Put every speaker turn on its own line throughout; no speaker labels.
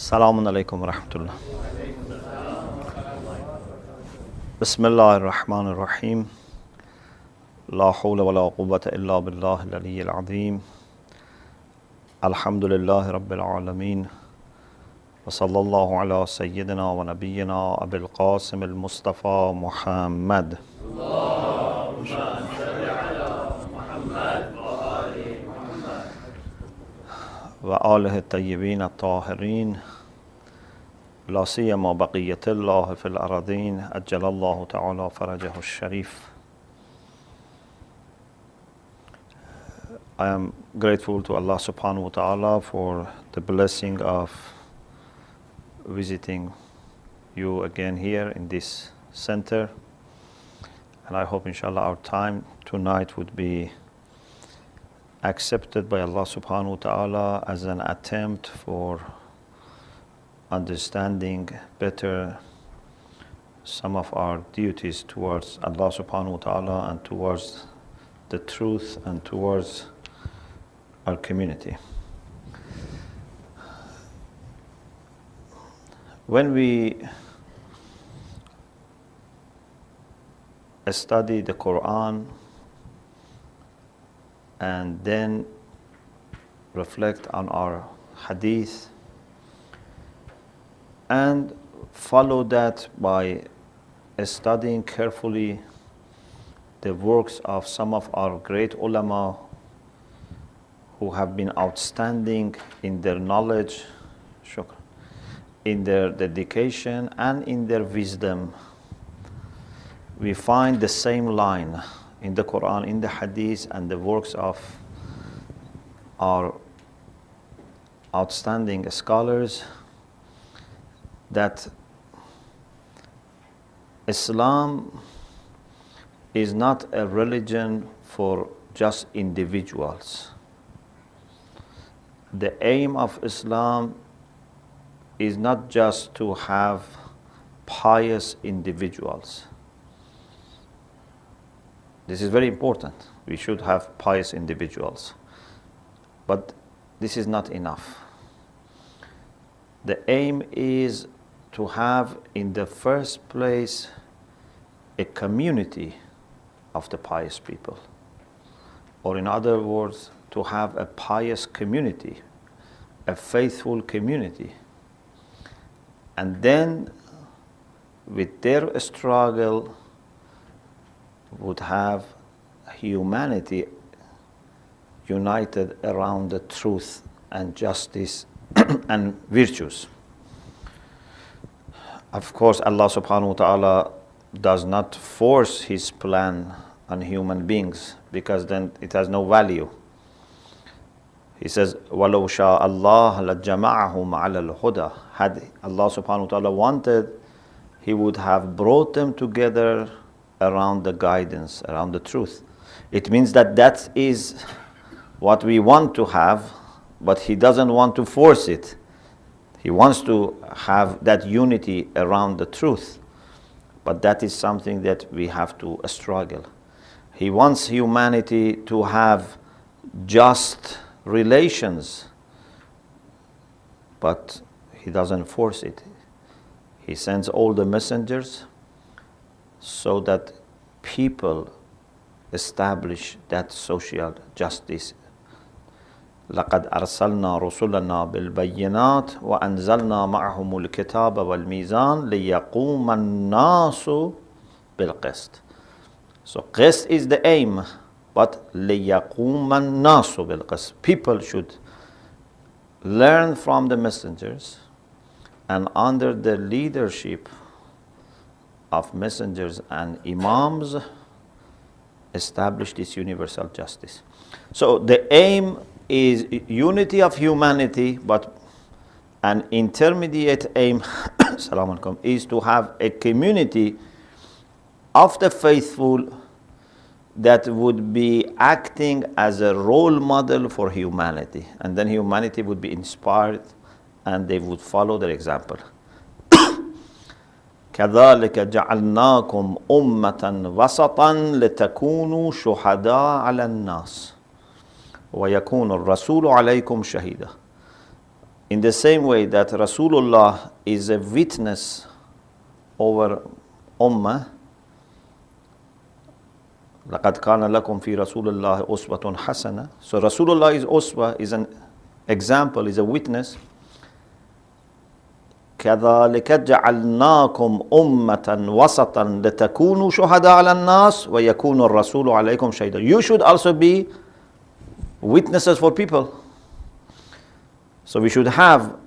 Assalamu alaikum wa rahmatullah. Bismillah ar-Rahman ar-Rahim. La hawla wa la quwwata illa billah al-ali al-azim. Alhamdulillahi rabbil alameen. Wa sallallahu ala sayyidina wa nabiyyina Abil Qasim al-Mustafa Mohammad. وآله الطيبين الطاهرين لا سيما بقية الله في الأراضين أجل الله تعالى فرجه الشريف. I am grateful to Allah subhanahu wa ta'ala for the blessing of visiting you again here in this center, and I hope inshallah our time tonight would be accepted by Allah subhanahu wa ta'ala as an attempt for understanding better some of our duties towards Allah subhanahu wa ta'ala and towards the truth and towards our community. When we study the Quran and then reflect on our hadith and follow that by studying carefully the works of some of our great ulama who have been outstanding in their knowledge, in their dedication and in their wisdom, we find the same line in the Quran, in the Hadith, and the works of our outstanding scholars, that Islam is not a religion for just individuals. The aim of Islam is not just to have pious individuals. This is very important. We should have pious individuals. But this is not enough. The aim is to have, in the first place, a community of the pious people. Or in other words, to have a pious community, a faithful community. And then, with their struggle, would have humanity united around the truth and justice and virtues. Of course, Allah subhanahu wa ta'ala does not force His plan on human beings, because then it has no value. He says, وَلَوْ شَاءَ اللَّهُ لَجَمَعَهُمْ عَلَى الْهُدَى. Had Allah subhanahu wa ta'ala wanted, He would have brought them together around the guidance, around the truth. It means that that is what we want to have, but He doesn't want to force it. He wants to have that unity around the truth, but that is something that we have to struggle. He wants humanity to have just relations, but He doesn't force it. He sends all the messengers so that people establish that social justice. لَقَدْ أَرْسَلْنَا رُسُلَنَا بِالْبَيِّنَاتِ وَأَنزَلْنَا مَعَهُمُ الْكِتَابَ وَالْمِيزَانَ لِيَقُومَ النَّاسُ بِالْقِسْطِ. So qist is the aim, but لِيَقُومَ النَّاسُ بِالْقِسْطِ. People should learn from the messengers, and under the leadership of messengers and imams, establish this universal justice. So the aim is unity of humanity, but an intermediate aim Assalamu alaikum, is to have a community of the faithful that would be acting as a role model for humanity, and then humanity would be inspired and they would follow their example. كذلك جعلناكم أمة وسطا لتكونوا شهداء على الناس ويكون الرسول عليكم شهيدا. In the same way that Rasulullah is a witness over Ummah, لَقَدْ كَانَ لَكُمْ فِي رَسُولِ اللَّهِ أُسْوَةٌ حَسَنَةٌ. So Rasulullah is uswa, is an example, is a witness. كَذَلِكَ جَعَلْنَاكُمْ أُمَّةً وَسَطًا لِتَكُونُوا شُهَدَاءَ عَلَى النَّاسِ وَيَكُونَ الرَّسُولُ عَلَيْكُمْ شَهِيدًا. You should also be witnesses for people. So we should have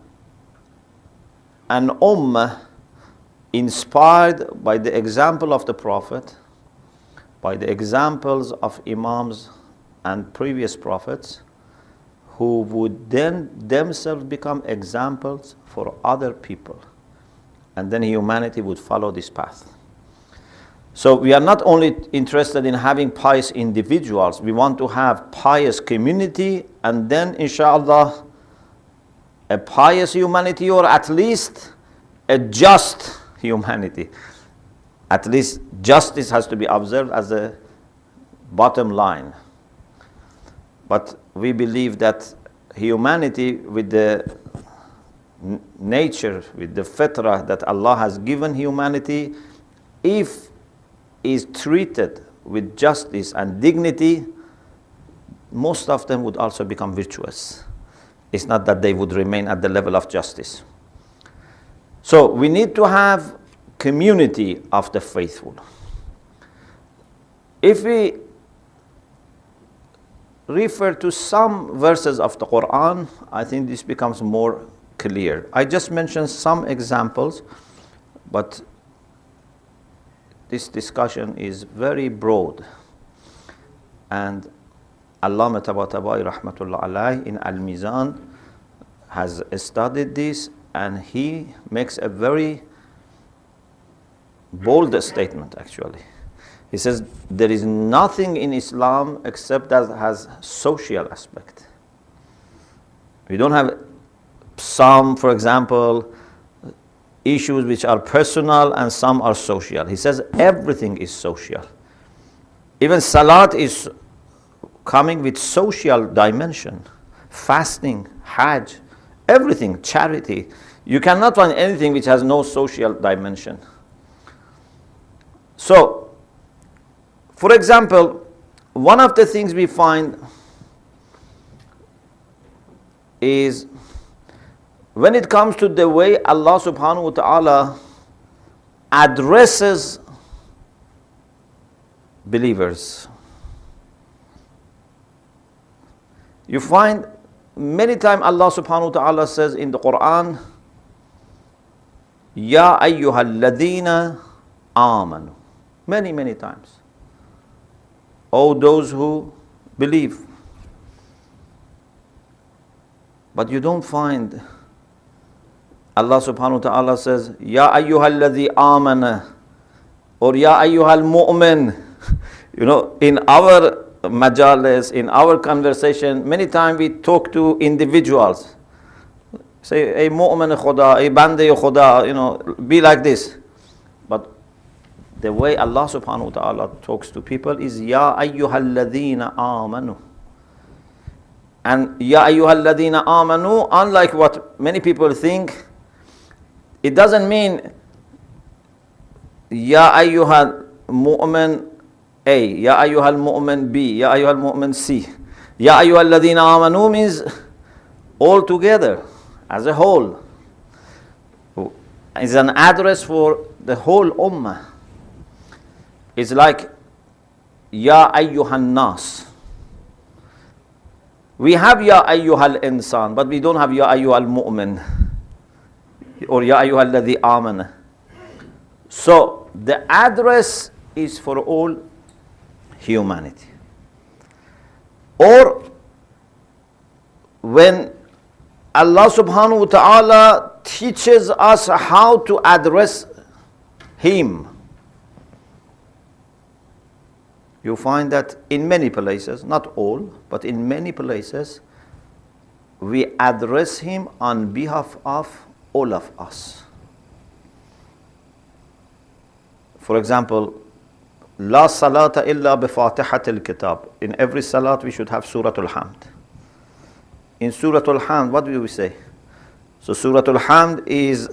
an ummah inspired by the example of the Prophet, by the examples of Imams and previous prophets, who would then themselves become examples for other people. And then humanity would follow this path. So we are not only interested in having pious individuals, we want to have pious community, and then inshallah a pious humanity, or at least a just humanity. At least justice has to be observed as a bottom line. But we believe that humanity, with the nature, with the fitrah that Allah has given humanity, if is treated with justice and dignity, most of them would also become virtuous. It's not that they would remain at the level of justice. So we need to have community of the faithful. If we refer to some verses of the Quran, I think this becomes more clear. I just mentioned some examples, but this discussion is very broad. And Allama Tabatabai Rahmatullah Alayh in Al-Mizan has studied this, and he makes a very bold statement actually. He says there is nothing in Islam except that has social aspect. We don't have some, for example, issues which are personal and some are social. He says everything is social. Even salat is coming with social dimension. Fasting, hajj, everything, charity. You cannot find anything which has no social dimension. So, for example, one of the things we find is when it comes to the way Allah subhanahu wa ta'ala addresses believers. You find many times Allah subhanahu wa ta'ala says in the Quran, Ya ayyuhal ladina amanu. Many, many times. Oh, those who believe. But you don't find Allah subhanahu wa ta'ala says, Ya ayyuhal ladhi amana, or Ya ayyuhal mu'min. You know, in our majalis, in our conversation, many times we talk to individuals. Say, Ay mu'min khuda, ay bande khuda, you know, be like this. But the way Allah subhanahu wa ta'ala talks to people is Ya ayyuhal ladhina amanu. And Ya ayyuhal ladhina amanu, unlike what many people think, it doesn't mean Ya ayyuhal mu'min A, Ya ayyuhal mu'min B, Ya ayyuhal mu'min C. Ya ayyuhal ladhina amanu means all together, as a whole. It's an address for the whole ummah. It's like Ya ayyuhan nas. We have Ya ayyuhal insan, but we don't have Ya ayyuhal mu'min or Ya ayyuhal ladhi amana. So the address is for all humanity. Or when Allah subhanahu wa ta'ala teaches us how to address Him, you find that in many places, not all, but in many places, we address Him on behalf of all of us. For example, La salata illa bi fatihatil kitab. In every salat we should have Surah Al-Hamd. In Surah Al-Hamd, what do we say? So Surah Al-Hamd is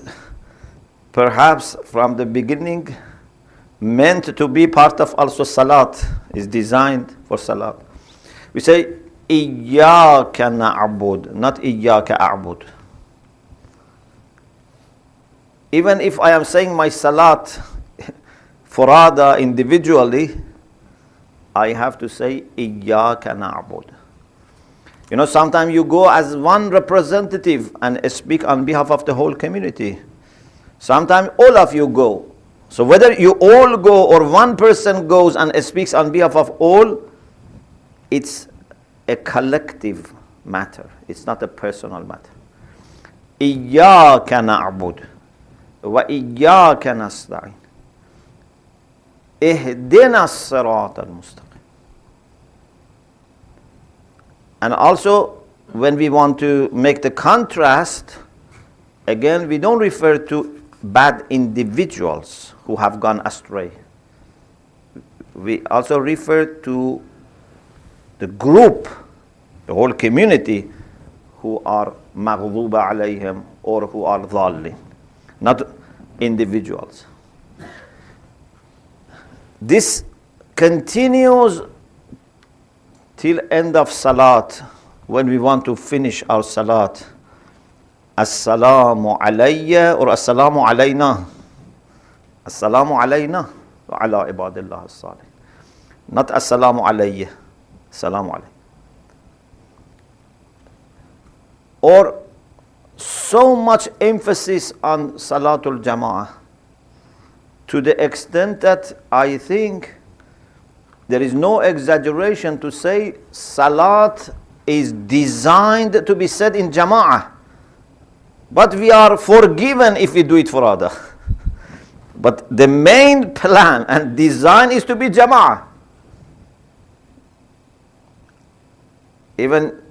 perhaps from the beginning meant to be part of also Salat, is designed for Salat. We say, إِيَّاكَ نَعْبُدُ, not إِيَّاكَ أَعْبُدُ. Even if I am saying my Salat Furada individually, I have to say إِيَّاكَ نَعْبُدُ. You know, sometimes you go as one representative and speak on behalf of the whole community. Sometimes all of you go. So whether you all go or one person goes and speaks on behalf of all, it's a collective matter. It's not a personal matter. إِيَّاكَ نَعْبُدُ وَإِيَّاكَ نَسْتَعِينُ اهدنا الصراط المستقيم. And also, when we want to make the contrast, again, we don't refer to bad individuals who have gone astray. We also refer to the group, the whole community, who are maghduba alayhim or who are dhalin, not individuals. This continues till end of Salat, when we want to finish our Salat. Assalamu alayya or Assalamu alayna. Assalamu alayna wa ala ibadillah as-salih. Not Assalamu alayya. Assalamu alayya. Or so much emphasis on Salatul Jama'ah, to the extent that I think there is no exaggeration to say Salat is designed to be said in Jama'ah. But we are forgiven if we do it for other. But the main plan and design is to be Jama'ah. Even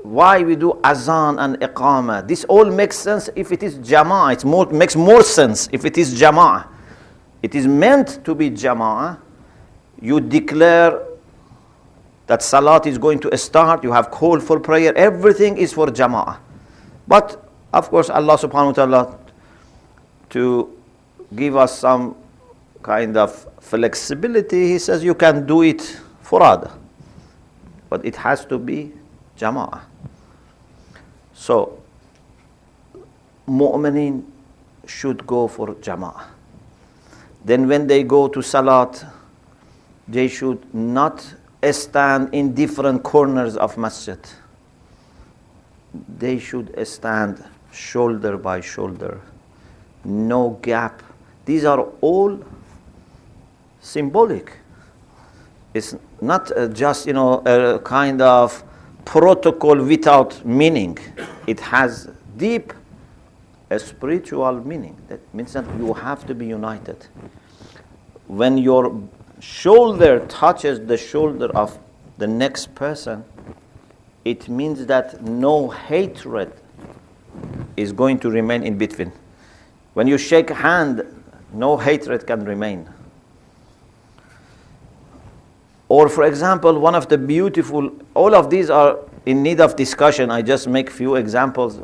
why we do Azan and Iqamah, this all makes sense if it is Jama'ah. It makes more sense if it is Jama'ah. It is meant to be Jama'ah. You declare that Salat is going to start, you have call for prayer, everything is for Jama'ah. But of course Allah subhanahu wa ta'ala, to give us some kind of flexibility, He says you can do it furada, but it has to be Jama'ah. So mu'minin should go for Jama'ah. Then when they go to Salat, they should not stand in different corners of masjid. They should stand shoulder by shoulder, no gap. These are all symbolic. It's not just, a kind of protocol without meaning. It has deep spiritual meaning. That means that you have to be united. When your shoulder touches the shoulder of the next person, it means that no hatred is going to remain in between. When you shake hand, no hatred can remain. Or for example, one of the beautiful, all of these are in need of discussion. I just make few examples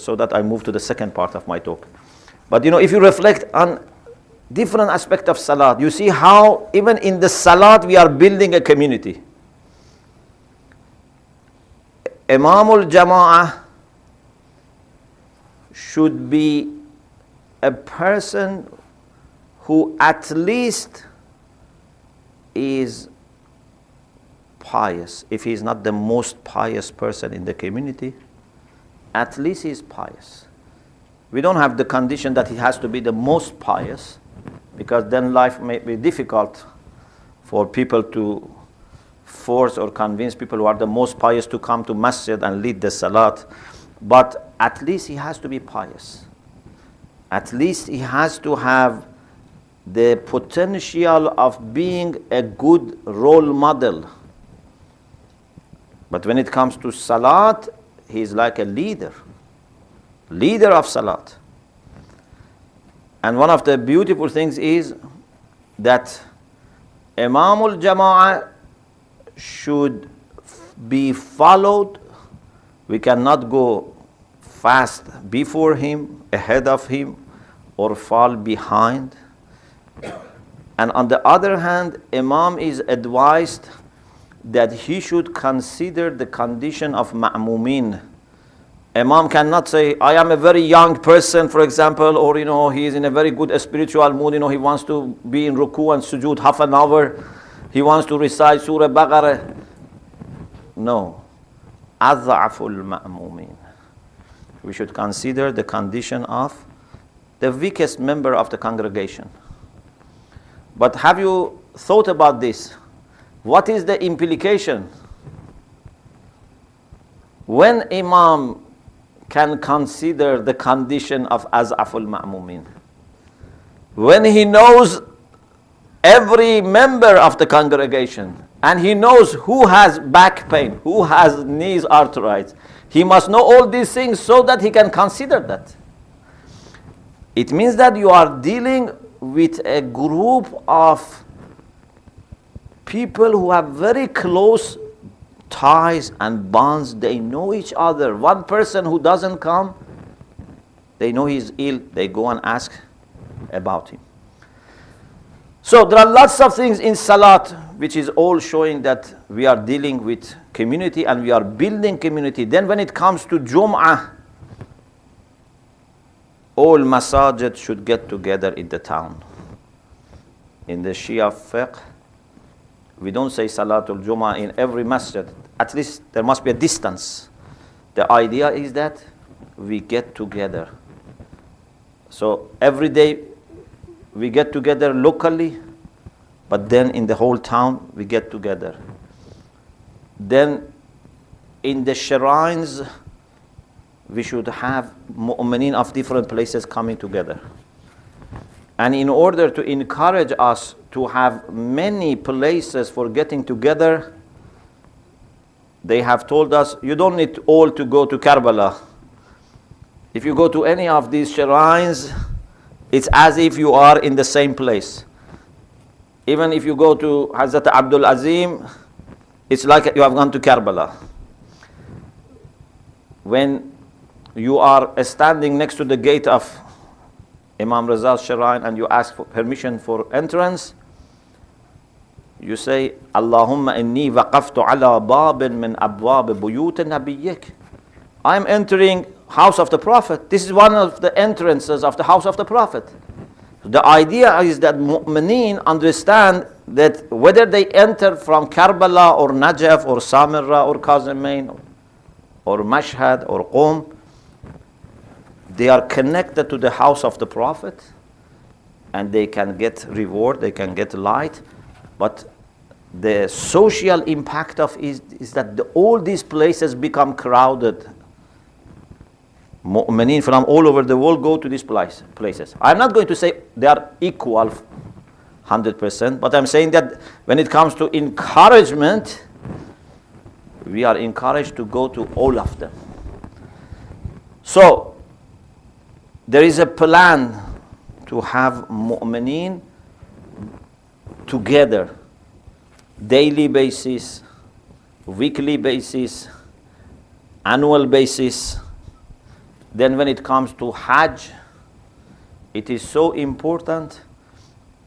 so that I move to the second part of my talk. But if you reflect on different aspects of Salat, you see how even in the Salat we are building a community. Imamul Jama'ah should be a person who at least is pious. If he is not the most pious person in the community, at least he is pious. We don't have the condition that he has to be the most pious, because then life may be difficult for people to force or convince people who are the most pious to come to masjid and lead the Salat. But at least he has to be pious. At least he has to have the potential of being a good role model. But when it comes to Salat, he is like a leader of Salat. And one of the beautiful things is that Imamul Jama'ah should be followed. We cannot go fast before him, ahead of him, or fall behind. And on the other hand, Imam is advised that he should consider the condition of ma'mumin. Imam cannot say, I am a very young person, for example, or he is in a very good spiritual mood, he wants to be in ruku and sujood half an hour, he wants to recite Surah Baqarah. No. Adha'aful ma'mumin. We should consider the condition of the weakest member of the congregation. But have you thought about this? What is the implication? When Imam can consider the condition of Az'aful Ma'mumin, when he knows every member of the congregation, and he knows who has back pain, who has knees arthritis, he must know all these things so that he can consider that. It means that you are dealing with a group of people who have very close ties and bonds. They know each other. One person who doesn't come, they know he's ill, they go and ask about him. So there are lots of things in Salat which is all showing that we are dealing with community and we are building community. Then when it comes to Jum'ah, all masajid should get together in the town. In the Shia fiqh, we don't say Salatul Jum'ah in every masjid. At least there must be a distance. The idea is that we get together. So every day we get together locally, but then in the whole town we get together. Then in the shrines, we should have mu'mineen of different places coming together. And in order to encourage us to have many places for getting together, they have told us, you don't need all to go to Karbala. If you go to any of these shrines, it's as if you are in the same place. Even if you go to Hazrat Abdul Azim, it's like you have gone to Karbala. When you are standing next to the gate of Imam Raza's shrine and you ask for permission for entrance, you say, Allahumma inni waqaftu ala babin min abwab buyut nabiyyik. I'm entering house of the Prophet. This is one of the entrances of the house of the Prophet. The idea is that mu'mineen understand that whether they enter from Karbala or Najaf or Samirra or Qazimain or Mashhad or Qom, they are connected to the house of the Prophet and they can get reward, they can get light. But the social impact of is that all these places become crowded. Mu'mineen from all over the world go to these places. I'm not going to say they are equal 100%, but I'm saying that when it comes to encouragement, we are encouraged to go to all of them. So, there is a plan to have mu'mineen together, daily basis, weekly basis, annual basis. Then when it comes to Hajj, it is so important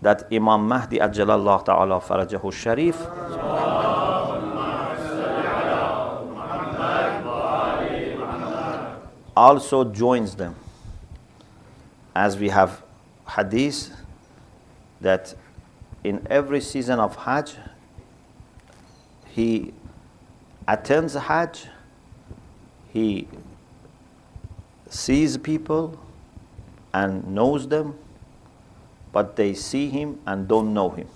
that Imam Mahdi Ajjalallahu Ta'ala Farajahu Sharif also joins them. As we have hadith that in every season of Hajj, he attends Hajj, he sees people and knows them, but they see him and don't know him.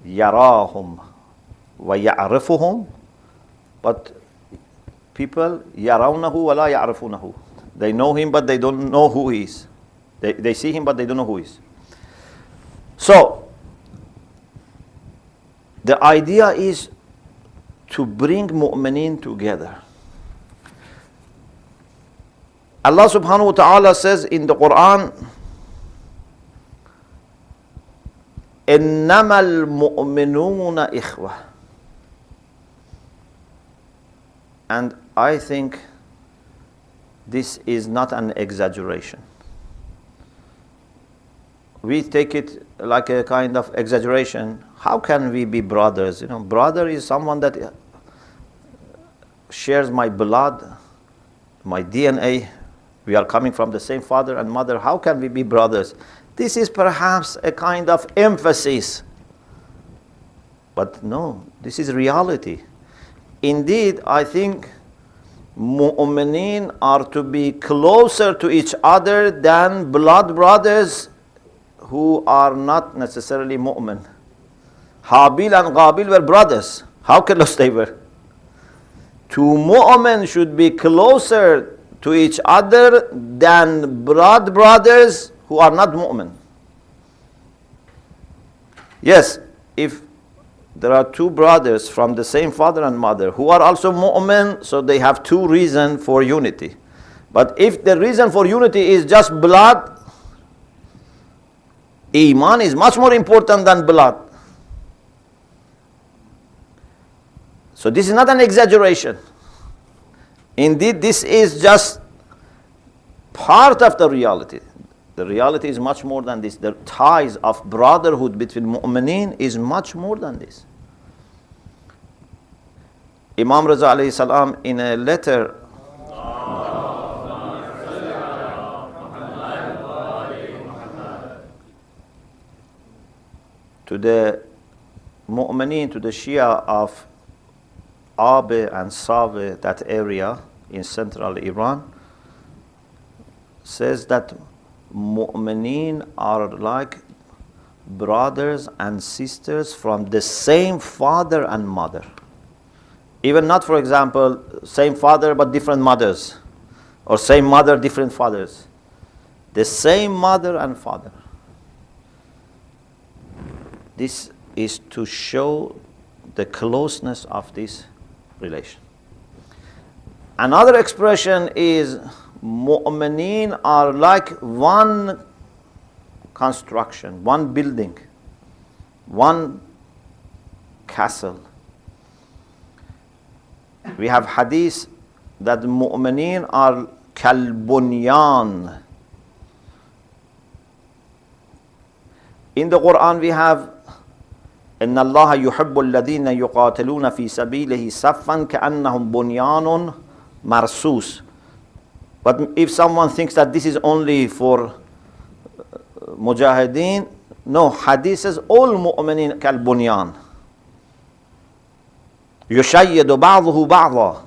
Yarahum wa ya'rifuhum, but people yarawnahu wa la ya'rifunahu. They know him, but they don't know who he is. They see him, but they don't know who he is. So, the idea is to bring mu'mineen together. Allah subhanahu wa ta'ala says in the Quran, إِنَّمَا الْمُؤْمِنُونَ إِخْوَةٌ. And I think this is not an exaggeration. We take it like a kind of exaggeration. How can we be brothers? Brother is someone that shares my blood, my DNA. We are coming from the same father and mother. How can we be brothers? This is perhaps a kind of emphasis. But no, this is reality. Indeed, I think mu'mineen are to be closer to each other than blood brothers who are not necessarily mu'min. Habil and Qabil were brothers. How close they were? Two mu'min should be closer to each other than blood brothers who are not mu'min. Yes, if there are two brothers from the same father and mother who are also mu'min, so they have two reasons for unity. But if the reason for unity is just blood, Iman is much more important than blood. So this is not an exaggeration. Indeed, this is just part of the reality. The reality is much more than this. The ties of brotherhood between mu'mineen is much more than this. Imam Raza alayhi salam in a letter to the mu'mineen, to the Shia of Abe and Save, that area in central Iran, says that mu'mineen are like brothers and sisters from the same father and mother. Even not, for example, same father but different mothers, or same mother, different fathers. The same mother and father. This is to show the closeness of this relation. Another expression is mu'mineen are like one construction, one building, one castle. We have hadith that mu'mineen are kalbunyan. In the Quran we have إن الله يحب الذين يقاتلون في سبيله صفا كأنهم بنيان مرصوص. But if someone thinks that this is only for mujahideen, no, hadith says all mu'mineen كالبنيان يشيد بعضه بعضا.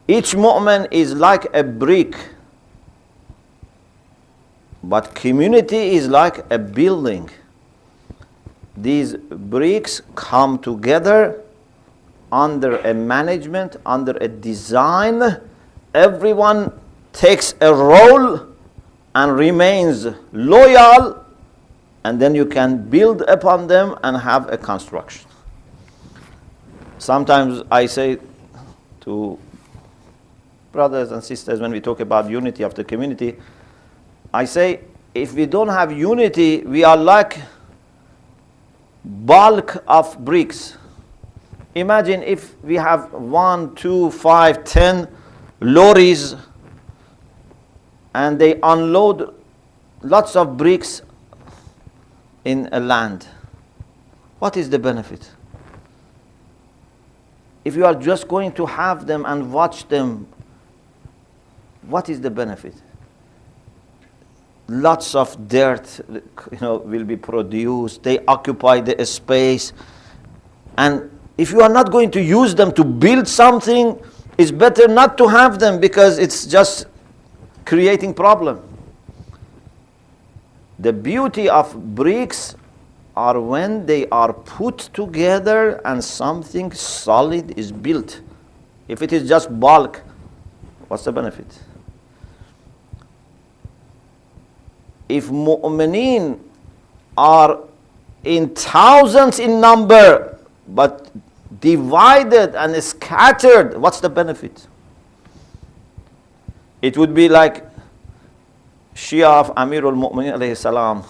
Each mu'min is like a brick, but community is like a building. These bricks come together under a management, under a design. Everyone takes a role and remains loyal, and then you can build upon them and have a construction. Sometimes I say to brothers and sisters when we talk about unity of the community, I say if we don't have unity, we are like bulk of bricks. Imagine if we have 1, 2, 5, 10 lorries and they unload lots of bricks in a land. What is the benefit? If you are just going to have them and watch them, what is the benefit? Lots of dirt, will be produced. They occupy the space. And if you are not going to use them to build something, it's better not to have them because it's just creating problem. The beauty of bricks are when they are put together and something solid is built. If it is just bulk, what's the benefit? If mu'mineen are in thousands in number, but divided and scattered, what's the benefit? It would be like Shia of Amirul Mu'minin alayhi salam.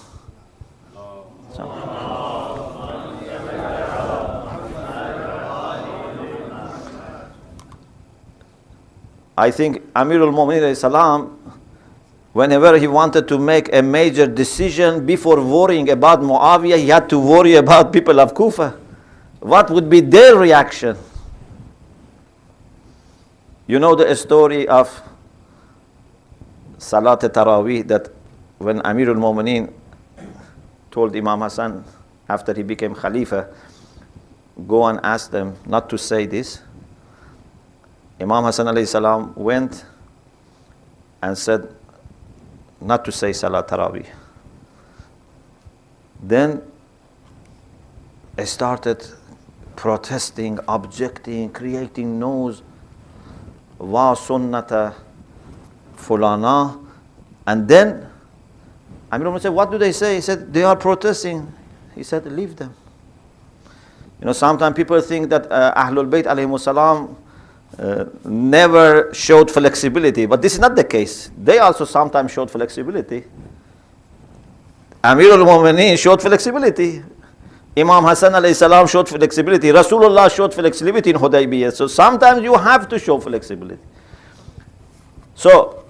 I think Amirul Mu'minin alayhi salam, whenever he wanted to make a major decision, before worrying about Muawiyah, he had to worry about people of Kufa. What would be their reaction? You know the story of Salat Taraweeh, that when Amirul Mu'minin told Imam Hassan after he became Khalifa, go and ask them not to say this. Imam Hassan alayhi salam went and said not to say Salat Taraweeh. Then they started protesting, objecting, creating noise. Wa sunnata fulana. And then Amir said, what do they say? He said, they are protesting. He said, leave them. You know, sometimes people think that Ahlul Bayt alayhimus salam never showed flexibility, but this is not the case. They also sometimes showed flexibility. Amirul Mu'minin showed flexibility. Imam Hassan alayhi salam showed flexibility. Rasulullah showed flexibility in Hudaybiyah. So sometimes you have to show flexibility. So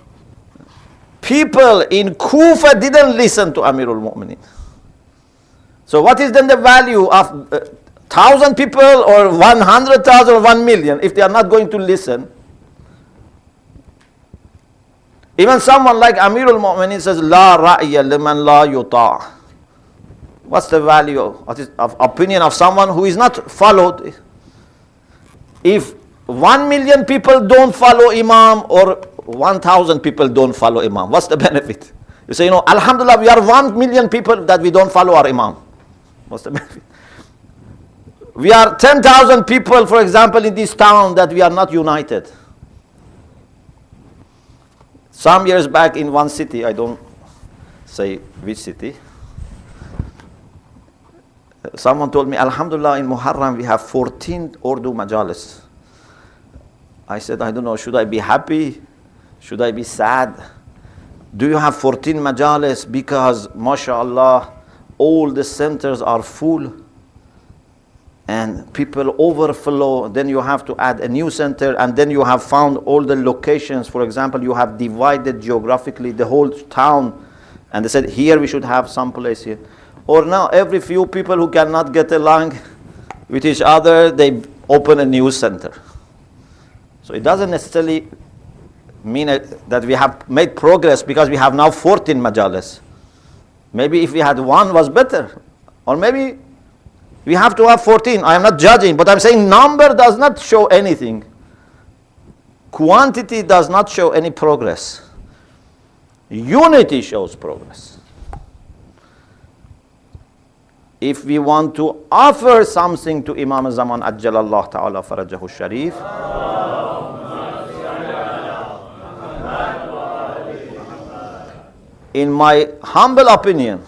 people in Kufa didn't listen to Amirul Mu'minin. So what is then the value of 1,000 people or 100,000 or 1 million if they are not going to listen? Even someone like Amirul Mu'minin says, La ra'ya liman la yuta'. What's the value of opinion of someone who is not followed? If 1 million people don't follow Imam or 1,000 people don't follow Imam, what's the benefit? You say, you know, Alhamdulillah, we are 1 million people that we don't follow our Imam. What's the benefit? We are 10,000 people, for example, in this town that we are not united. Some years back in one city, I don't say which city, someone told me, Alhamdulillah, in Muharram we have 14 Urdu majalis. I said, I don't know, should I be happy? Should I be sad? Do you have 14 majalis because, mashallah, all the centers are full and people overflow? Then you have to add a new center, and then you have found all the locations. For example, you have divided geographically the whole town, and they said, here we should have some place here. Or now, every few people who cannot get along with each other, they open a new center. So it doesn't necessarily mean that we have made progress because we have now 14 majalis. Maybe if we had one was better. Or maybe we have to have 14. I am not judging, but I'm saying number does not show anything. Quantity does not show any progress. Unity shows progress. If we want to offer something to Imam Zaman Ajjalallah Ta'ala Farajahu Sharif, in my humble opinion,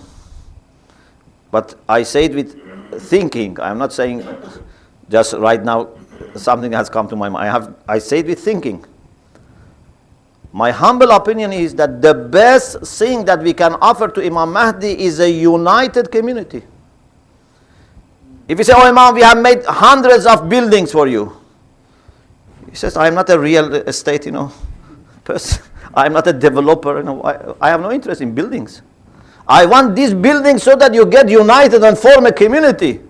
but I say it with thinking, I'm not saying just right now something has come to my mind. I say it with thinking. My humble opinion is that the best thing that we can offer to Imam Mahdi is a united community. If you say, oh Imam, we have made hundreds of buildings for you. He says, I am not a real estate, person. I am not a developer. I have no interest in buildings. I want these buildings so that you get united and form a community.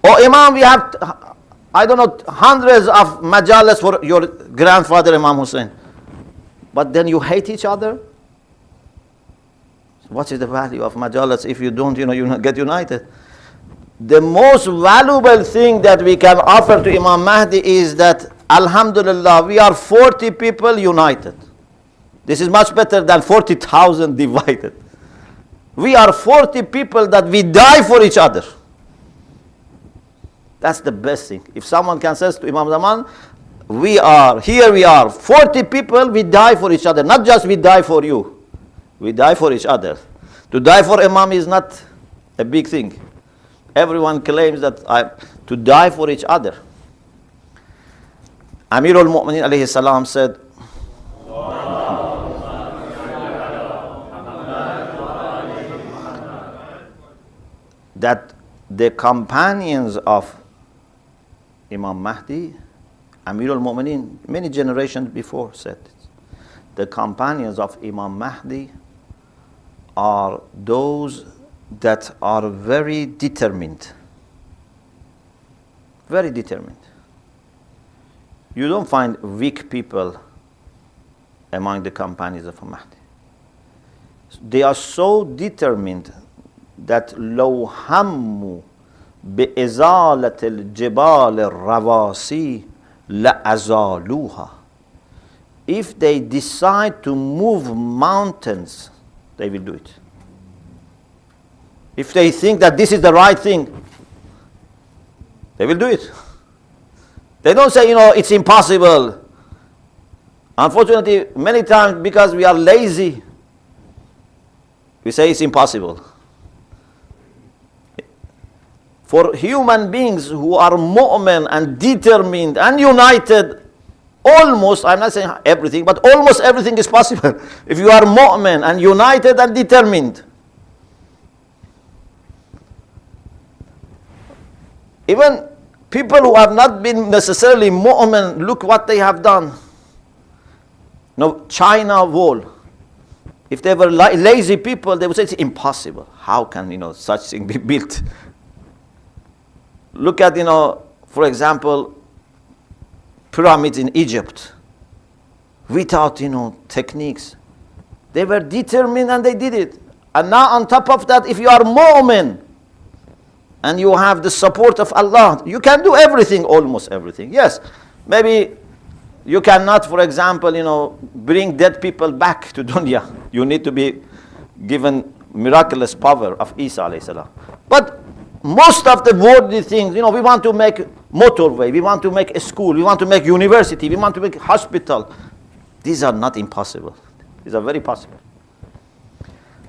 Oh Imam, we have, hundreds of majalis for your grandfather Imam Hussein. But then you hate each other? What is the value of majalis if you don't, get united? The most valuable thing that we can offer to Imam Mahdi is that, Alhamdulillah, we are 40 people united. This is much better than 40,000 divided. We are 40 people that we die for each other. That's the best thing. If someone can say to Imam Zaman, we are 40 people, we die for each other. Not just we die for you. We die for each other. To die for Imam is not a big thing. Everyone claims that to die for each other. Amirul Mu'minin alayhi salam said, that the companions of Imam Mahdi Amir al-Mu'mineen, many generations before said it. The companions of Imam Mahdi are those that are very determined. Very determined. You don't find weak people among the companions of Mahdi. They are so determined that لو هموا بإزالة الجبال الرواسي لأزالوها. If they decide to move mountains, they will do it. If they think that this is the right thing, they will do it. They don't say, it's impossible. Unfortunately, many times because we are lazy, we say it's impossible. For human beings who are mu'min and determined and united, almost, I'm not saying everything, but almost everything is possible. If you are mu'min and united and determined. Even people who have not been necessarily mu'min, look what they have done. China wall. If they were lazy people, they would say it's impossible. How can, such thing be built? Look at, for example, pyramids in Egypt. Without, techniques. They were determined and they did it. And now on top of that, if you are mu'min, and you have the support of Allah, you can do everything, almost everything. Yes, maybe you cannot, for example, bring dead people back to dunya. You need to be given miraculous power of Isa alayhi salam. But most of the worldly things, we want to make motorway, we want to make a school, we want to make university, we want to make hospital. These are not impossible. These are very possible.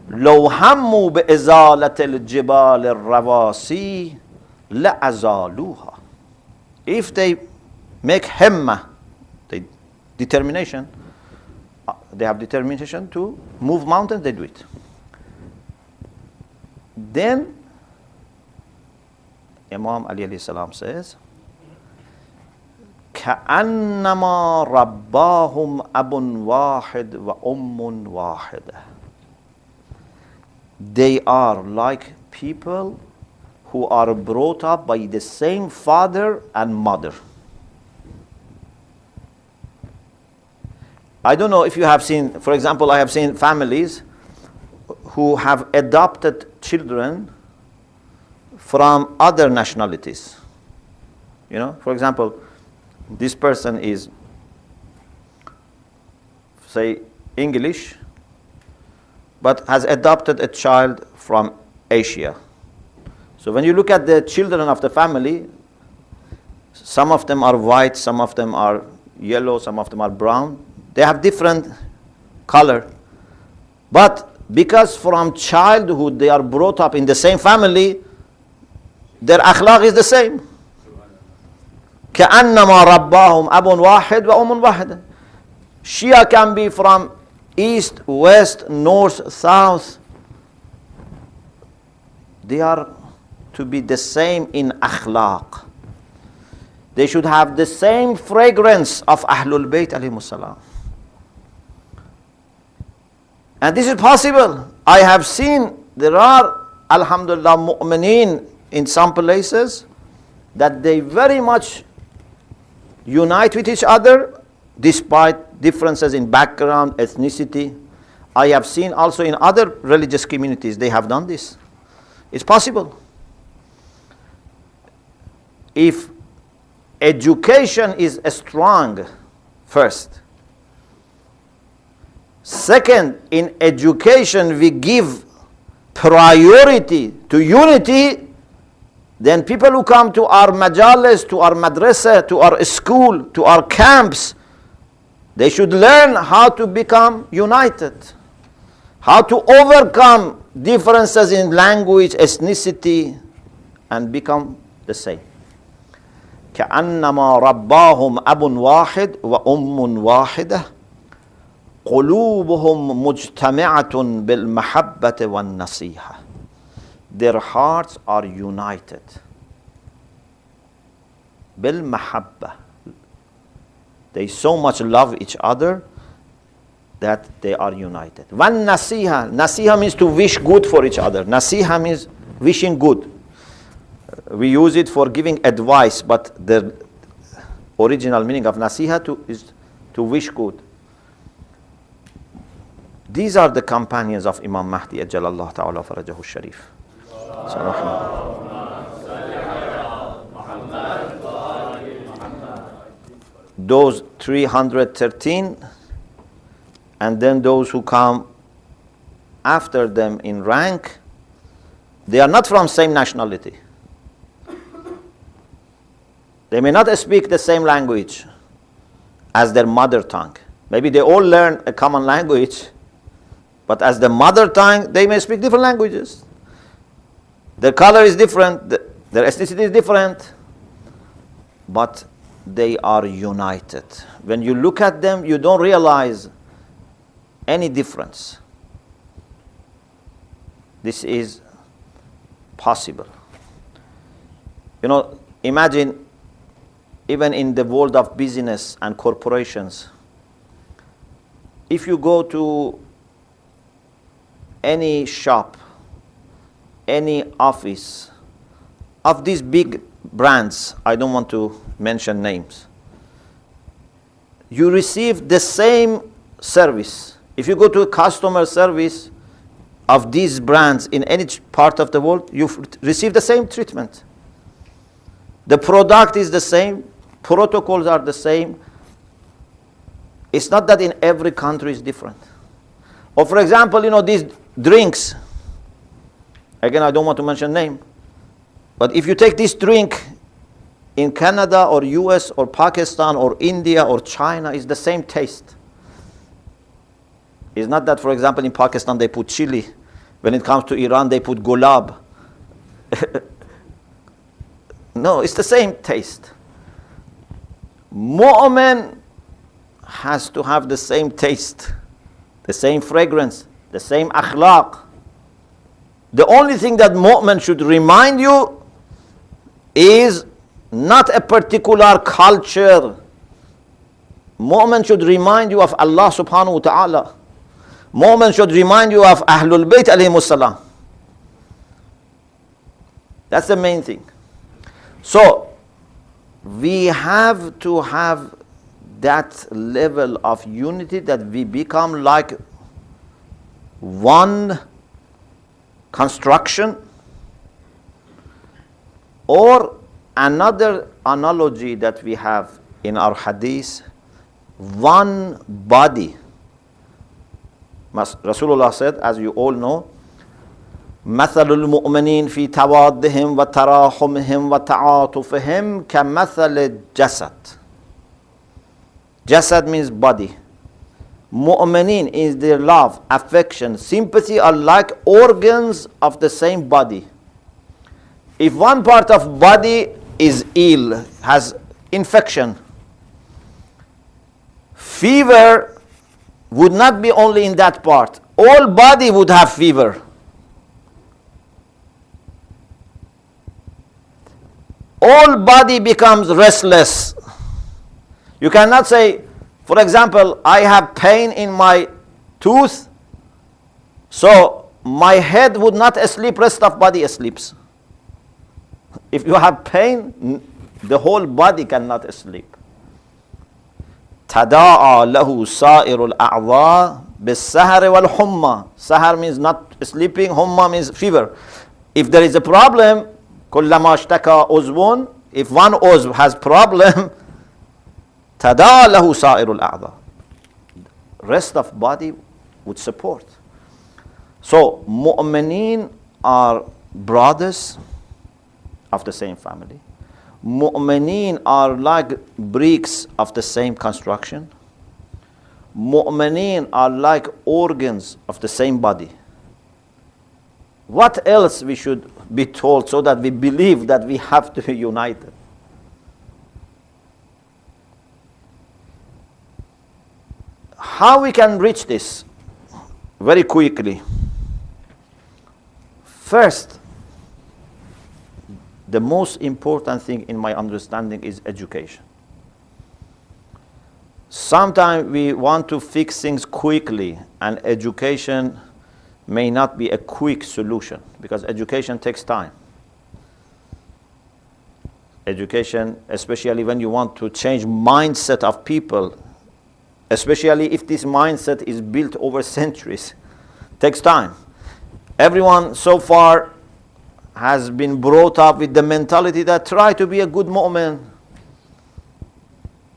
لو هموا بإزالة الجبال الرواسي لأزالوها. If they make himma, determination, they have determination to move mountains, they do it. Then Imam Ali alayhi salam says, كأنما رباهم أب واحد وأم واحدة. They are like people who are brought up by the same father and mother. I don't know if you have seen, for example, I have seen families who have adopted children from other nationalities. For example, this person is, say, English, but has adopted a child from Asia. So when you look at the children of the family, some of them are white, some of them are yellow, some of them are brown. They have different color. But because from childhood they are brought up in the same family, their akhlaq is the same. كأنما رباهم أب واحد وأم واحدة. Shia can be from east, west, north, south. They are to be the same in akhlaq. They should have the same fragrance of Ahlul Bayt alayhimus salam. And this is possible. I have seen there are, alhamdulillah, mu'mineen in some places that they very much unite with each other despite differences in background, ethnicity. I have seen also in other religious communities they have done this. It's possible. If education is strong, first. Second, in education we give priority to unity, then people who come to our majalis, to our madrasa, to our school, to our camps, they should learn how to become united, how to overcome differences in language, ethnicity, and become the same. كأنما رباهم أب واحد وأم واحدة قلوبهم مجتمعة بالمحبة والنصيحة. Their hearts are united. بالمحبة. They so much love each other that they are united. One nasiha. Nasiha means to wish good for each other. Nasiha means wishing good. We use it for giving advice, but the original meaning of nasiha is to wish good. These are the companions of Imam Mahdi Ajjalallahu Ta'ala Farajahu Sharif. Those 313, and then those who come after them in rank, they are not from same nationality. They may not speak the same language as their mother tongue. Maybe they all learn a common language, but as the mother tongue, they may speak different languages. Their color is different, their ethnicity is different, but they are united. When you look at them, you don't realize any difference. This is possible. You know, imagine even in the world of business and corporations, if you go to any shop, any office of these big brands, I don't want to mention names, you receive the same service. If you go to a customer service of these brands in any part of the world, you receive the same treatment. The product is the same, protocols are the same. It's not that in every country is different. Or for example, you know, these drinks, again, I don't want to mention name, but if you take this drink in Canada or US or Pakistan or India or China, it's the same taste. It's not that, for example, in Pakistan they put chili. When it comes to Iran, they put gulab. No, it's the same taste. Mu'min has to have the same taste, the same fragrance, the same akhlaq. The only thing that mu'min should remind you is not a particular culture. Mu'min should remind you of Allah subhanahu wa ta'ala. Mu'min should remind you of Ahlul Bayt alayhimus salam. That's the main thing. So, we have to have that level of unity that we become like one construction, or another analogy that we have in our hadith, one body. Rasulullah said, as you all know, مثل المؤمنين في توادهم وتراحمهم وتعاطفهم كمثل الجسد. Jasad means body. Mu'minin is their love, affection, sympathy are like organs of the same body. If one part of body is ill, has infection, fever would not be only in that part. All body would have fever. All body becomes restless. You cannot say, for example, I have pain in my tooth, so my head would not sleep, rest of body sleeps. If you have pain, the whole body cannot sleep. تَدَاعَى لَهُ سَائِرُ الْأَعْضَاءِ بِالسَّهَرِ وَالْحُمَّةِ. Sahar means not sleeping, humma means fever. If there is a problem, كُلَّمَا اشْتَكَى عُضْوٌ, if one uzv has problem, تَدَاعَى لَهُ سَائِرُ الْأَعْضَاءِ, rest of body would support. So, mu'mineen are brothers of the same family. Mu'mineen are like bricks of the same construction. Mu'mineen are like organs of the same body. What else we should be told so that we believe that we have to be united? How we can reach this? Very quickly. First, the most important thing in my understanding is education. Sometimes we want to fix things quickly, and education may not be a quick solution because education takes time. Education, especially when you want to change mindset of people, especially if this mindset is built over centuries, takes time. Everyone so far has been brought up with the mentality that try to be a good mu'min.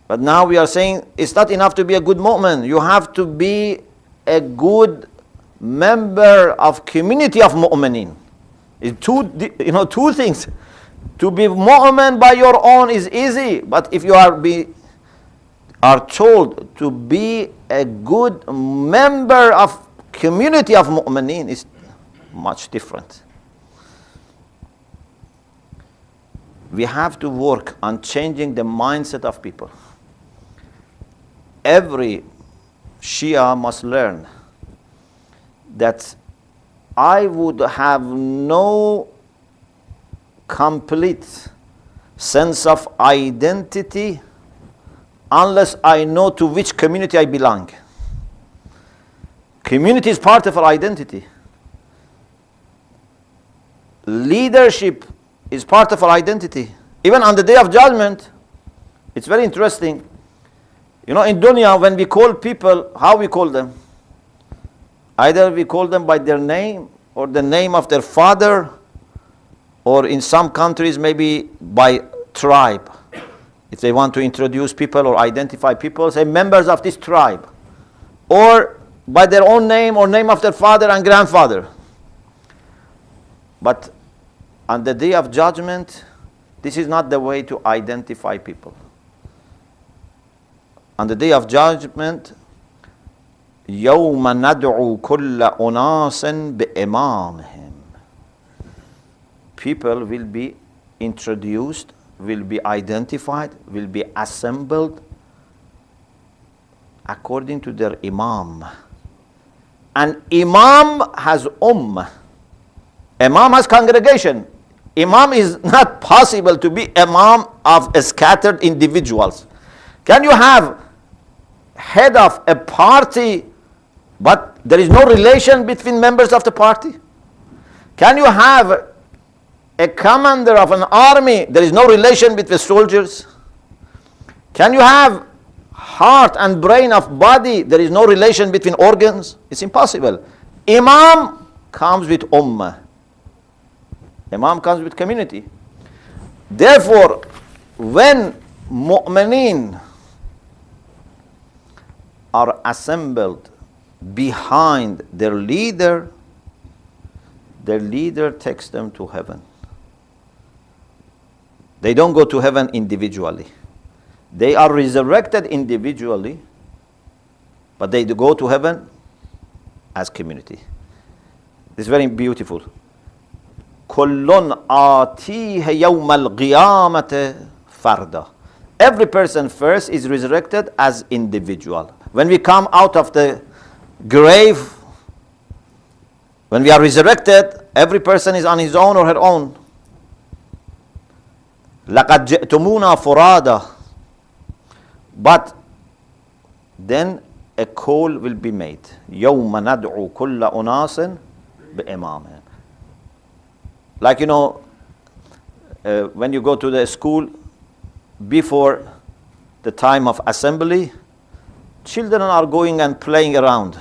But now we are saying it's not enough to be a good mu'min. You have to be a good member of community of mu'minin. It's two things. To be mu'min by your own is easy, but if you are told to be a good member of community of mu'minin, is much different. We have to work on changing the mindset of people. Every Shia must learn that I would have no complete sense of identity unless I know to which community I belong. Community is part of our identity. Leadership is part of our identity. Even on the Day of Judgment, it's very interesting. In dunya, when we call people, how we call them? Either we call them by their name or the name of their father, or in some countries maybe by tribe. If they want to introduce people or identify people, say members of this tribe. Or by their own name or name of their father and grandfather. But on the Day of Judgment, this is not the way to identify people. On the Day of Judgment, يَوْمَ نَدْعُو كُلَّ أُنَاسٍ بِإِمَامِهِمْ. People will be introduced, will be identified, will be assembled according to their imam. And imam has Imam has congregation. Imam is not possible to be imam of scattered individuals. Can you have head of a party, but there is no relation between members of the party? Can you have a commander of an army, there is no relation between soldiers? Can you have heart and brain of body, there is no relation between organs? It's impossible. Imam comes with ummah. Imam comes with community. Therefore, when mu'mineen are assembled behind their leader takes them to heaven. They don't go to heaven individually. They are resurrected individually, but they go to heaven as community. This is very beautiful. كُلٌّ آتِيهَ يَوْمَ الْقِيَامَةِ فَرْدًا. Every person first is resurrected as individual. When we come out of the grave, when we are resurrected, every person is on his own or her own. لَقَدْ جِئْتُمُونَا فُرَادًا. But then a call will be made. يَوْمَ نَدْعُو كُلَّ أُنَاسٍ بِإِمَامِهِمْ. Like when you go to the school, before the time of assembly, children are going and playing around.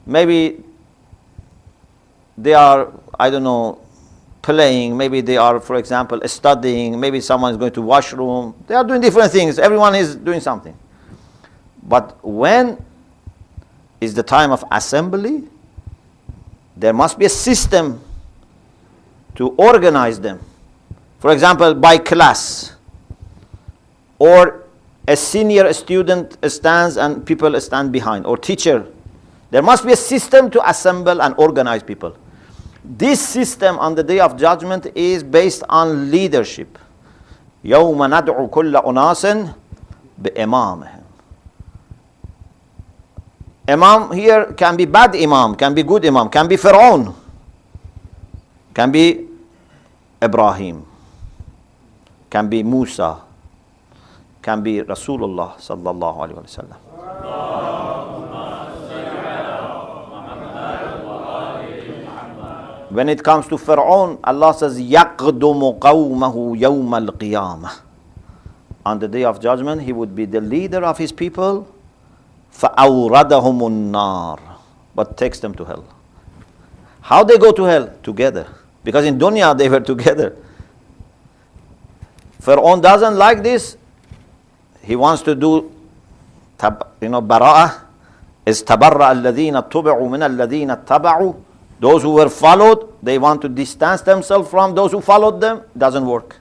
Maybe they are, playing. Maybe they are, for example, studying. Maybe someone is going to washroom. They are doing different things. Everyone is doing something. But when is the time of assembly, there must be a system to organize them. For example, by class. Or a senior student stands and people stand behind. Or teacher. There must be a system to assemble and organize people. This system on the Day of Judgment is based on leadership. يَوْمَ نَدْعُ كُلَّ أُنَاسٍ بِإِمَامِهِمْ. Imam here can be bad imam, can be good imam, can be Pharaoh, can be Ibrahim, can be Musa, can be Rasulullah sallallahu alaihi wasallam. When it comes to Fir'aun, Allah says, يَقْدُمُ قَوْمَهُ يَوْمَ الْقِيَامَةِ. On the day of judgment, he would be the leader of his people, فَأَوْرَدَهُمُ النَّارِ, but takes them to hell. How they go to hell? Together. Because in dunya they were together. Fir'aun doesn't like this. He wants to do, bara'ah. إِسْتَبَرَّأَ الَّذِينَ اتُّبِعُوا مِنَ الَّذِينَ اتَّبَعُوا. Those who were followed, they want to distance themselves from those who followed them. Doesn't work.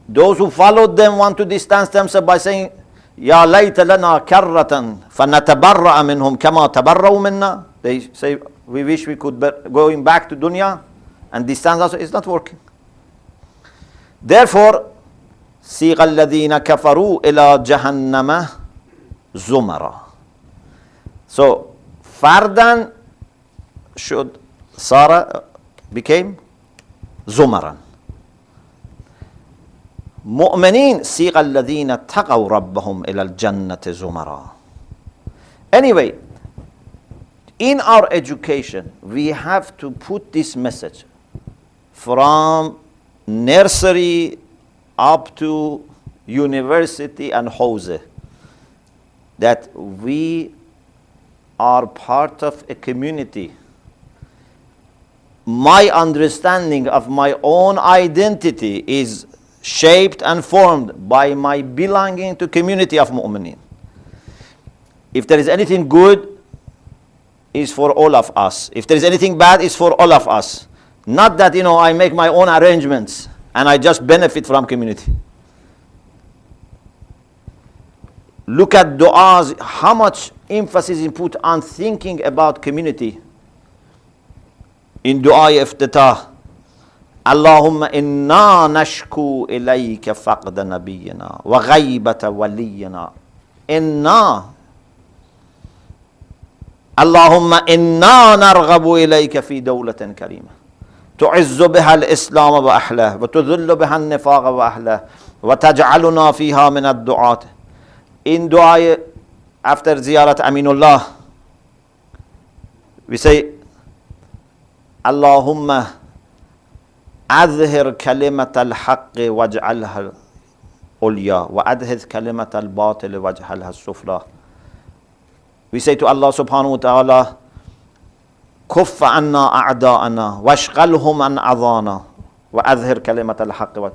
Those who followed them want to distance themselves by saying, يَا لَيْتَ لَنَا كَرَّةً فَنَتَبَرَّأَ مِنْهُمْ كَمَا تَبَرَّوْا مِنَّا. They say, we wish we could going back to dunya and distance ourselves. It's not working. Therefore, سِيغَ الَّذِينَ كَفَرُوا إِلَى جَهَنَّمَ زُمَرًا. So, fardan should Sarah became Zumaran. Mu'mineen سِيغَ الَّذِينَ اتَّقَوْا رَبَّهُمْ إِلَى الْجَنَّةِ زُمَرًا. Anyway, in our education, we have to put this message from nursery up to university and Hose, that we are part of a community. My understanding of my own identity is shaped and formed by my belonging to community of mu'mineen. If there is anything good, is for all of us. If there is anything bad, it's for all of us. Not that, I make my own arrangements and I just benefit from community. Look at du'as, how much emphasis is put on thinking about community. In du'a iftitah, Allahumma inna nashku ilayka faqda nabiyyina wa ghaybata waliyina. Inna. Allahumma inna narghabu ilayka fi dawlatin karima. تعز بها الإسلام وأهله وتذل بها النفاق وأهله وتجعلنا فيها من الدعاة. In dua after ziyarat Aminullah, we say, Allahumma adhhir kalimat al-haqq waj'alha ulya wa adhhir kalimat al-batil waj'alha sufla. We say to Allah subhanahu wa ta'ala, كف عنا أعداءنا واشغلهم عن أذانا وأظهر كلمة الحق.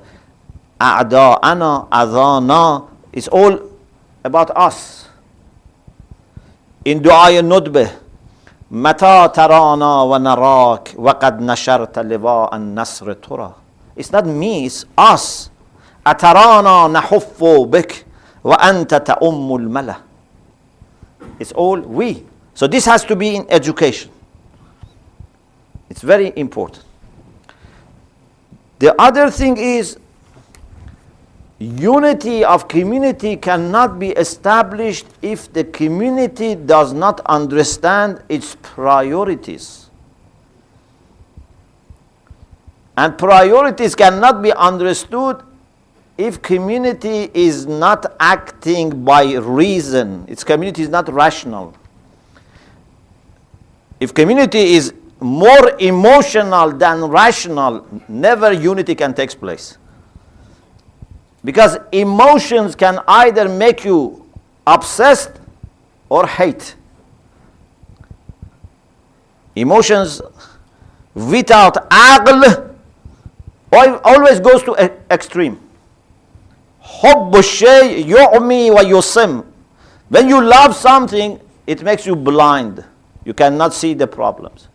أعداءنا أذانا is all about us. In دعاء الندبة متى ترانا ونراك وقد نشرت لواء النصر ترى. It's not me, it's us. أترانا نحف بك وأنت تأم الملا. It's all we. So this has to be in education. It's very important. The other thing is, unity of community cannot be established if the community does not understand its priorities. And priorities cannot be understood if community is not acting by reason. Its community is not rational. If community is more emotional than rational, never unity can take place. Because emotions can either make you obsessed or hate. Emotions without aql always goes to extreme. حُبُّ الشَّيْءِ يُعْمِي وَيُصِمُّ. When you love something, it makes you blind. You cannot see the problems.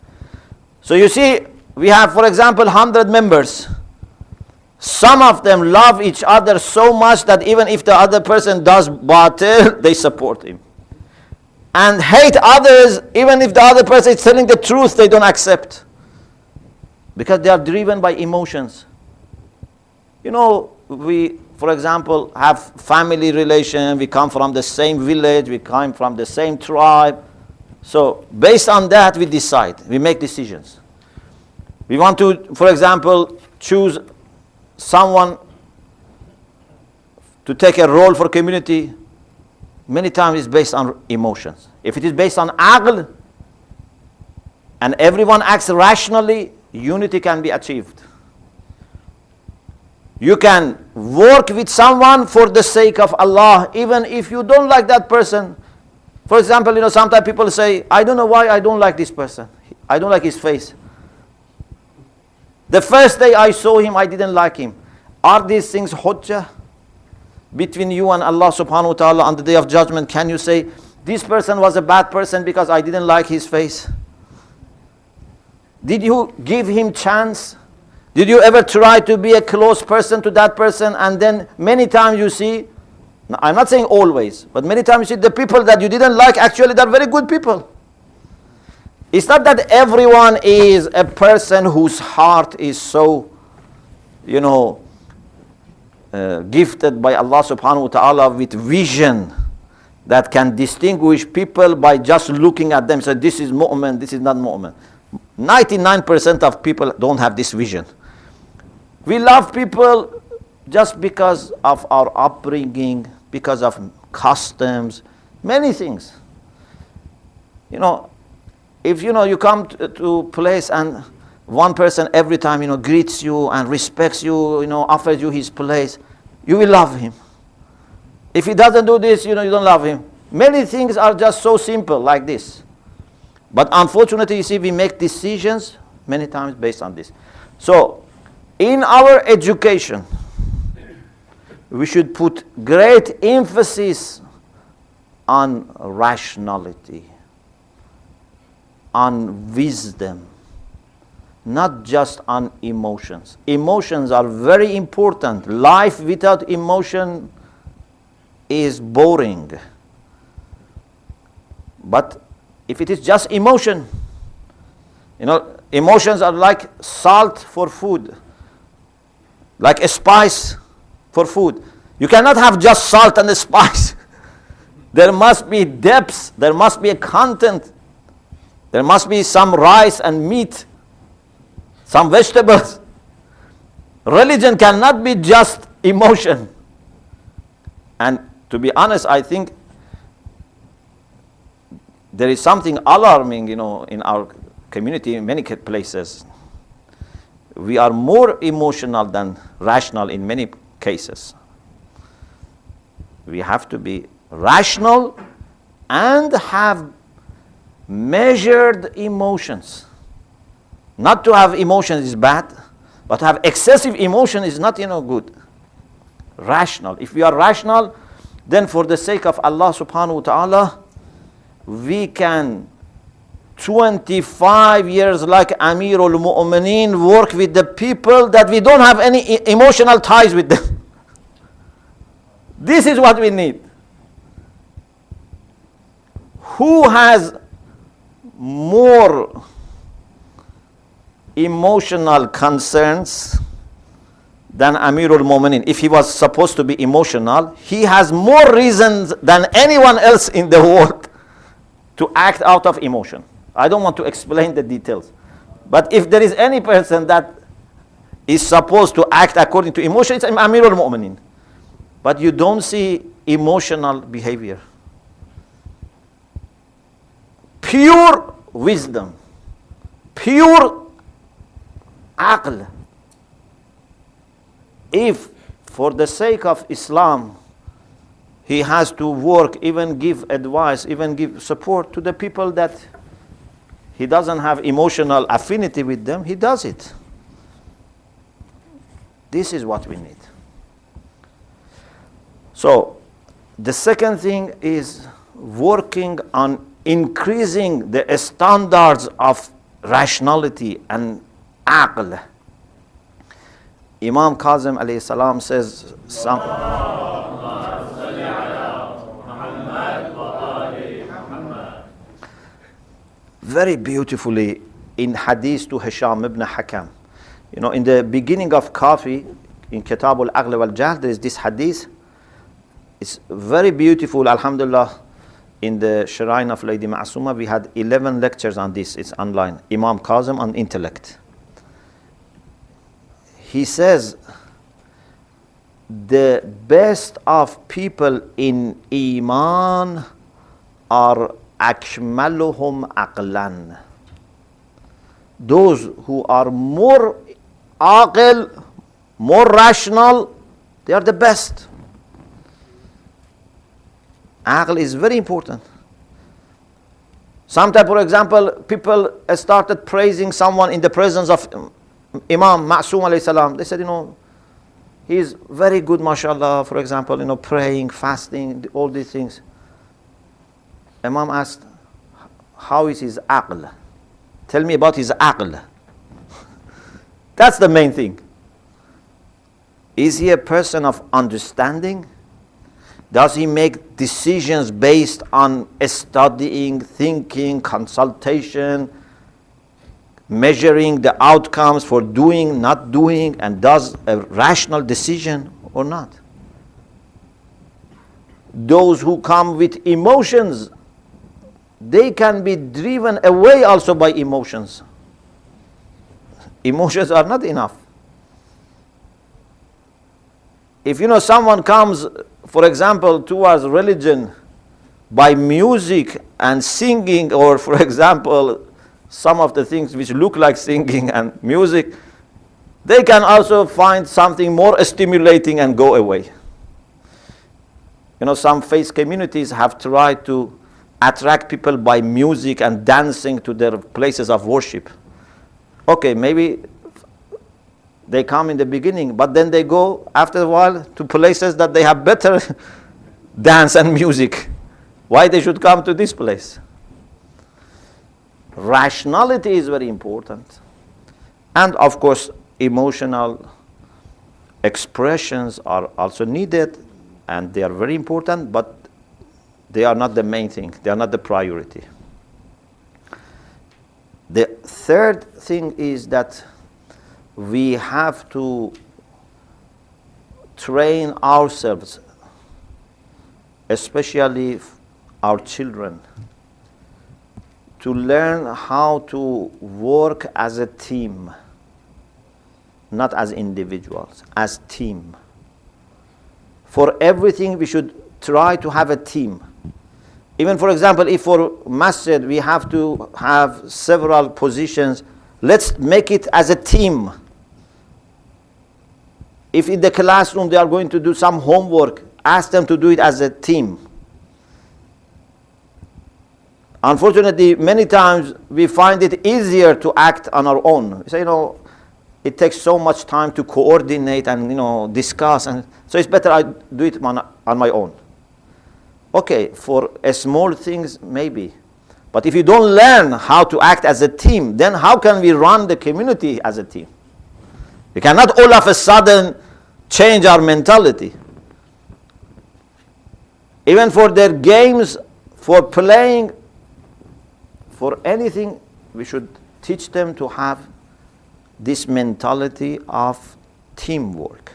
So you see, we have, for example, 100 members. Some of them love each other so much that even if the other person does batil, they support him. And hate others, even if the other person is telling the truth, they don't accept. Because they are driven by emotions. We, for example, have family relation, we come from the same village, we come from the same tribe. So based on that, we decide, we make decisions. We want to, for example, choose someone to take a role for community, many times it's based on emotions. If it is based on aql, and everyone acts rationally, unity can be achieved. You can work with someone for the sake of Allah, even if you don't like that person. For example, sometimes people say, I don't know why I don't like this person. I don't like his face. The first day I saw him, I didn't like him. Are these things hujjah between you and Allah subhanahu wa ta'ala on the day of judgment? Can you say, this person was a bad person because I didn't like his face? Did you give him chance? Did you ever try to be a close person to that person? And then many times you see, I'm not saying always, but many times you see the people that you didn't like, actually they're very good people. It's not that everyone is a person whose heart is so, gifted by Allah subhanahu wa ta'ala with vision that can distinguish people by just looking at them. So this is mu'min, this is not mu'min. 99% of people don't have this vision. We love people just because of our upbringing, because of customs, many things. If you come to a place and one person every time greets you and respects you, offers you his place, you will love him. If he doesn't do this, you don't love him. Many things are just so simple like this. But unfortunately, you see, we make decisions many times based on this. So, in our education, we should put great emphasis on rationality, on wisdom, not just on emotions. Emotions are very important. Life without emotion is boring. But if it is just emotion, emotions are like salt for food, like a spice for food. You cannot have just salt and a spice. There must be depths, there must be a content, there must be some rice and meat, some vegetables. Religion cannot be just emotion. And to be honest, I think there is something alarming, in our community, in many places. We are more emotional than rational in many cases. We have to be rational and have measured emotions. Not to have emotions is bad, but to have excessive emotion is not, good. Rational. If we are rational, then for the sake of Allah subhanahu wa ta'ala, we can 25 years like Amirul Mu'mineen work with the people that we don't have any emotional ties with them. This is what we need. Who has more emotional concerns than Amirul Mu'mineen? If he was supposed to be emotional, he has more reasons than anyone else in the world to act out of emotion. I don't want to explain the details. But if there is any person that is supposed to act according to emotion, it's Amirul Mu'mineen. But you don't see emotional behavior. Pure wisdom. Pure aql. If for the sake of Islam, he has to work, even give advice, even give support to the people that he doesn't have emotional affinity with them, he does it. This is what we need. So, the second thing is working on increasing the standards of rationality and aql. Imam Kazim alayhi salam says very beautifully in hadith to Hisham ibn Hakam. In the beginning of Kafi, in Kitab al-Aql wal-Jahl, there is this hadith. It's very beautiful, alhamdulillah. In the Shrine of Lady Ma'asuma, we had 11 lectures on this. It's online. Imam Kazim on intellect. He says, the best of people in Iman are akmaluhum aqlan. Those who are more aqil, more rational, they are the best. Aql is very important. Sometimes, for example, people started praising someone in the presence of Imam Ma'soom alayhi salam. They said, he's very good, mashallah, for example, praying, fasting, all these things. Imam asked, how is his aql? Tell me about his aql. That's the main thing. Is he a person of understanding? Does he make decisions based on studying, thinking, consultation, measuring the outcomes for doing, not doing, and does a rational decision or not? Those who come with emotions, they can be driven away also by emotions. Emotions are not enough. If someone comes, for example, towards religion by music and singing, or for example, some of the things which look like singing and music, they can also find something more stimulating and go away. Some faith communities have tried to attract people by music and dancing to their places of worship. Okay, maybe they come in the beginning, but then they go after a while to places that they have better dance and music. Why they should come to this place? Rationality is very important. And of course, emotional expressions are also needed, and they are very important, but they are not the main thing. They are not the priority. The third thing is that we have to train ourselves, especially our children, to learn how to work as a team, not as individuals, as team. For everything we should try to have a team. Even for example, if for masjid we have to have several positions, let's make it as a team. If in the classroom they are going to do some homework, ask them to do it as a team. Unfortunately, many times we find it easier to act on our own. We say, it takes so much time to coordinate and discuss, and so it's better I do it on my own. Okay, for small things maybe, but if you don't learn how to act as a team, then how can we run the community as a team? We cannot all of a sudden change our mentality. Even for their games, for playing, for anything, we should teach them to have this mentality of teamwork.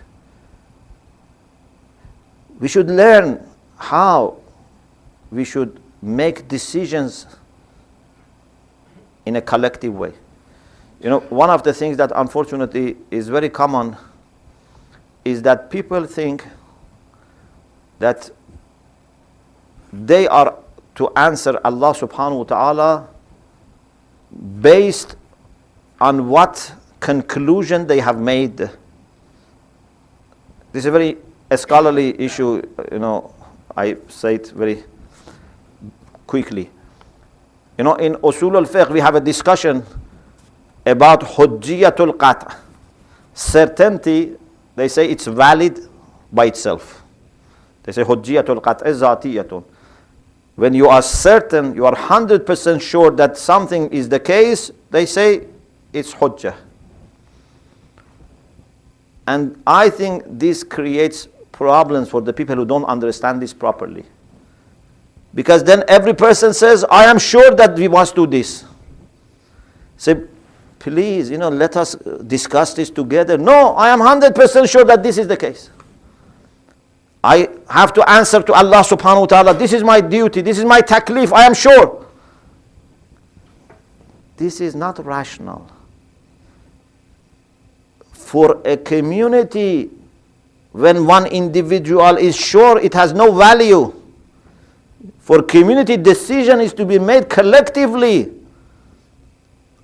We should learn how we should make decisions in a collective way. One of the things that unfortunately is very common is that people think that they are to answer Allah subhanahu wa ta'ala based on what conclusion they have made. This is a very scholarly issue, I say it very quickly. In Usul al-Fiqh we have a discussion about hujjiyatul qat'. Certainty, they say it's valid by itself. They say hujjiyatul qat' zatiyatun. When you are certain, you are 100% sure that something is the case, they say it's hujjah. And I think this creates problems for the people who don't understand this properly. Because then every person says, I am sure that we must do this. Say, please, let us discuss this together. No, I am 100% sure that this is the case. I have to answer to Allah subhanahu wa ta'ala. This is my duty. This is my taklif. I am sure. This is not rational. For a community when one individual is sure, it has no value. For community, decision is to be made collectively.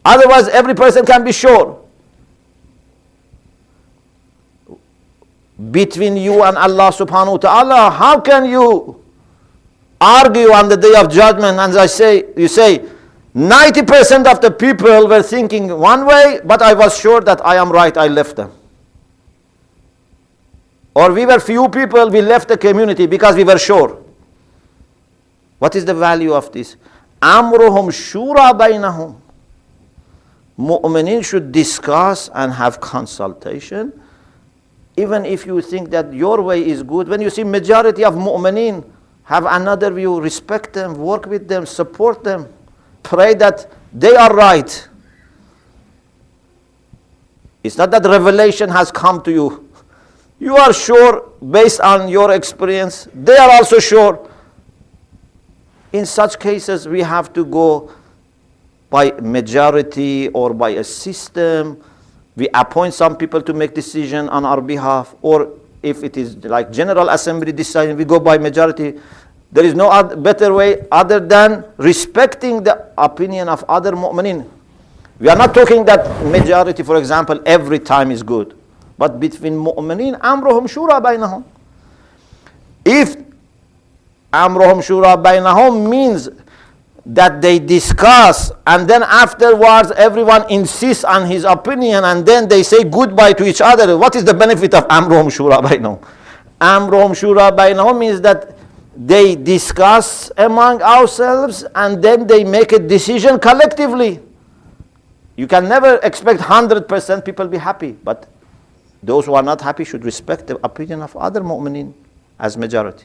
Otherwise, every person can be sure. Between you and Allah subhanahu wa ta'ala, how can you argue on the day of judgment? And you say, 90% of the people were thinking one way, but I was sure that I am right, I left them. Or we were few people, we left the community because we were sure. What is the value of this? Amruhum shura bainahum. Mu'minin should discuss and have consultation. Even if you think that your way is good, when you see majority of mu'minin have another view, respect them, work with them, support them. Pray that they are right. It's not that revelation has come to you. You are sure based on your experience. They are also sure. In such cases, we have to go by majority or by a system. We appoint some people to make decision on our behalf. Or if it is like General Assembly deciding, we go by majority. There is no better way other than respecting the opinion of other mu'minin. We are not talking that majority, for example, every time is good. But between mu'minin, amruhum shura bainahum. If amruhum shura bainahum means that they discuss and then afterwards everyone insists on his opinion and then they say goodbye to each other, what is the benefit of amruhum shura bainahum? Amruhum shura bainahum means that they discuss among ourselves and then they make a decision collectively. You can never expect 100% people be happy, but those who are not happy should respect the opinion of other mu'minin as majority.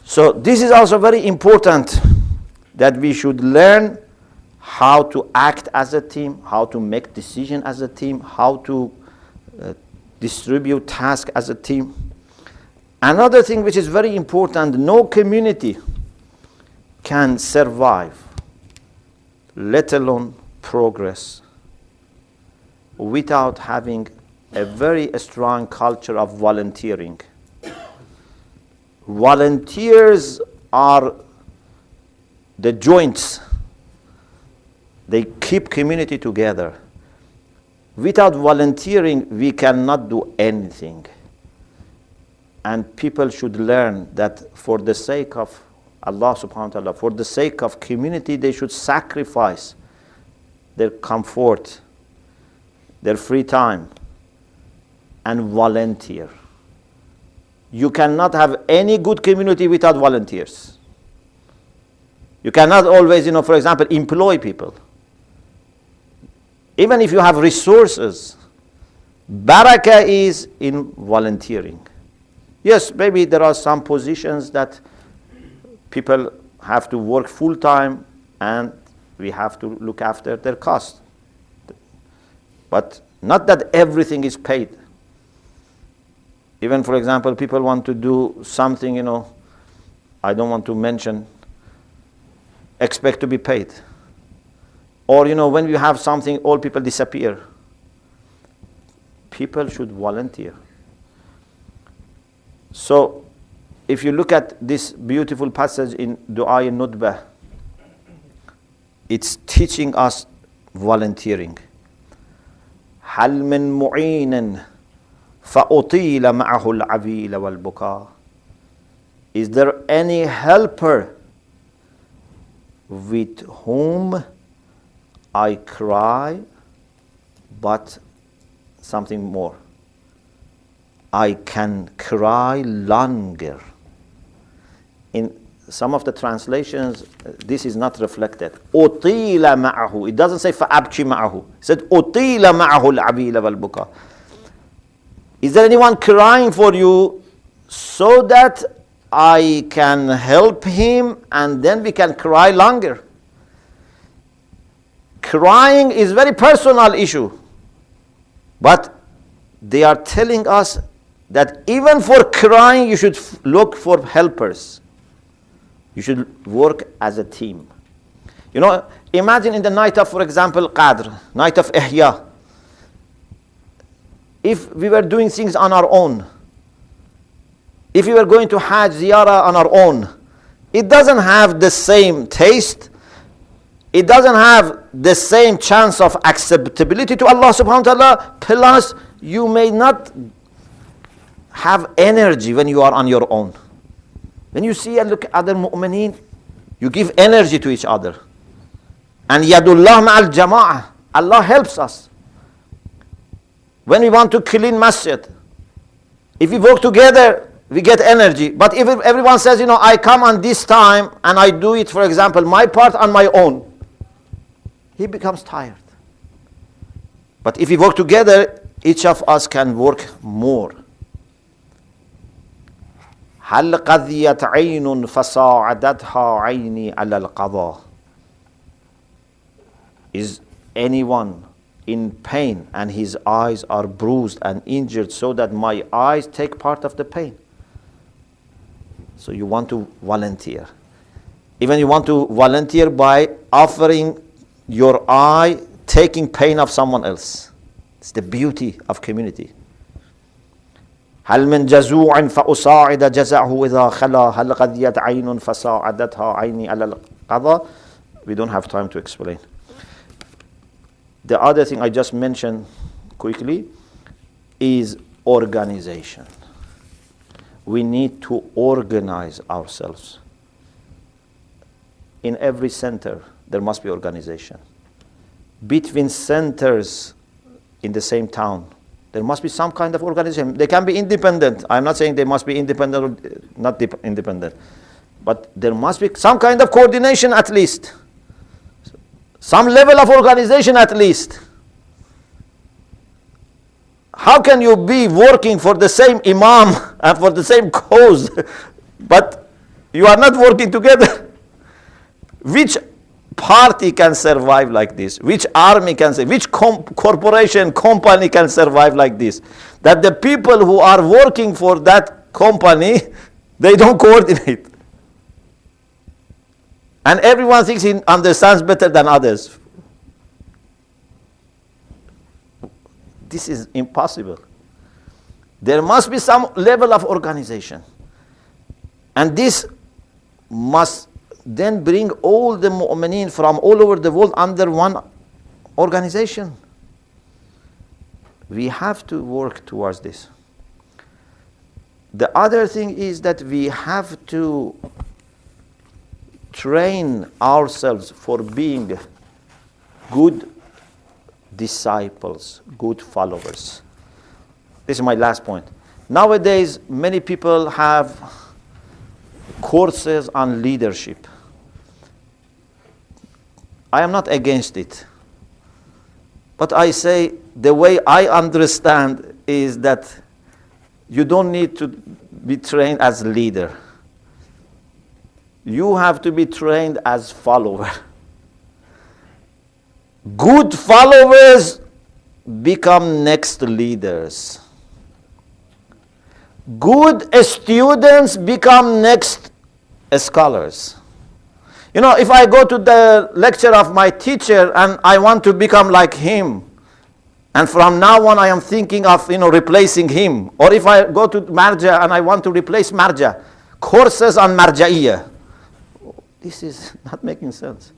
So this is also very important, that we should learn how to act as a team, how to make decision as a team, how to distribute tasks as a team. Another thing which is very important, no community can survive, let alone progress, without having a very strong culture of volunteering. Volunteers are the joints. They keep community together. Without volunteering, we cannot do anything. And people should learn that for the sake of Allah subhanahu wa ta'ala, for the sake of community, they should sacrifice their comfort, their free time, and volunteer. You cannot have any good community without volunteers. You cannot always, for example, employ people. Even if you have resources, barakah is in volunteering. Yes, maybe there are some positions that people have to work full time and we have to look after their cost. But not that everything is paid. Even, for example, people want to do something, I don't want to mention, expect to be paid. Or, when you have something, all people disappear. People should volunteer. So, if you look at this beautiful passage in Du'a Nudbah, it's teaching us volunteering. هل من معين فأطيل معه العبيل والبكاء. Is there any helper with whom I cry, but something more? I can cry longer. In some of the translations, this is not reflected. أطيل معه. It doesn't say فأبكي معه. It said أطيل معه العبيل والبكاء. Is there anyone crying for you so that I can help him and then we can cry longer? Crying is very personal issue. But they are telling us that even for crying, you should look for helpers. You should work as a team. Imagine in the night of, for example, Qadr, night of Ihya. If we were doing things on our own, If we were going to Hajj ziyarah on our own, it doesn't have the same taste. It doesn't have the same chance of acceptability to Allah subhanahu wa ta'ala. Plus, you may not have energy when you are on your own. When you see and look at other mu'mineen, you give energy to each other. And yadullah ma'al jama'ah. Allah helps us. When we want to clean masjid, if we work together, we get energy. But if everyone says, I come on this time and I do it, for example, my part on my own, he becomes tired. But if we work together, each of us can work more. هل قضيت عين فصاعدتها عيني على القضاء. Is anyone in pain and his eyes are bruised and injured so that my eyes take part of the pain? So you want to volunteer. Even you want to volunteer by offering your eye, taking pain of someone else. It's the beauty of community. هل من جزوع فأصاعد جزعه إذا خلا هل قضيت عين فصاعدتها عيني على القضاء. We don't have time to explain. The other thing I just mentioned quickly is organization. We need to organize ourselves. In every center, there must be organization. Between centers in the same town, there must be some kind of organization. They can be independent. I'm not saying they must be independent or not independent. But there must be some kind of coordination at least. Some level of organization at least. How can you be working for the same imam and for the same cause, but you are not working together? Which party can survive like this? Which army can survive? Which corporation, company can survive like this? That the people who are working for that company, they don't coordinate. And everyone thinks he understands better than others. This is impossible. There must be some level of organization. And this must then bring all the mu'mineen from all over the world under one organization. We have to work towards this. The other thing is that we have to train ourselves for being good disciples, good followers. This is my last point. Nowadays, many people have courses on leadership. I am not against it. But I say the way I understand is that you don't need to be trained as leader. You have to be trained as follower. Good followers become next leaders. Good students become next scholars. If I go to the lecture of my teacher and I want to become like him, and from now on I am thinking of replacing him, or if I go to Marja and I want to replace Marja, courses on Marja'iyah, this is not making sense.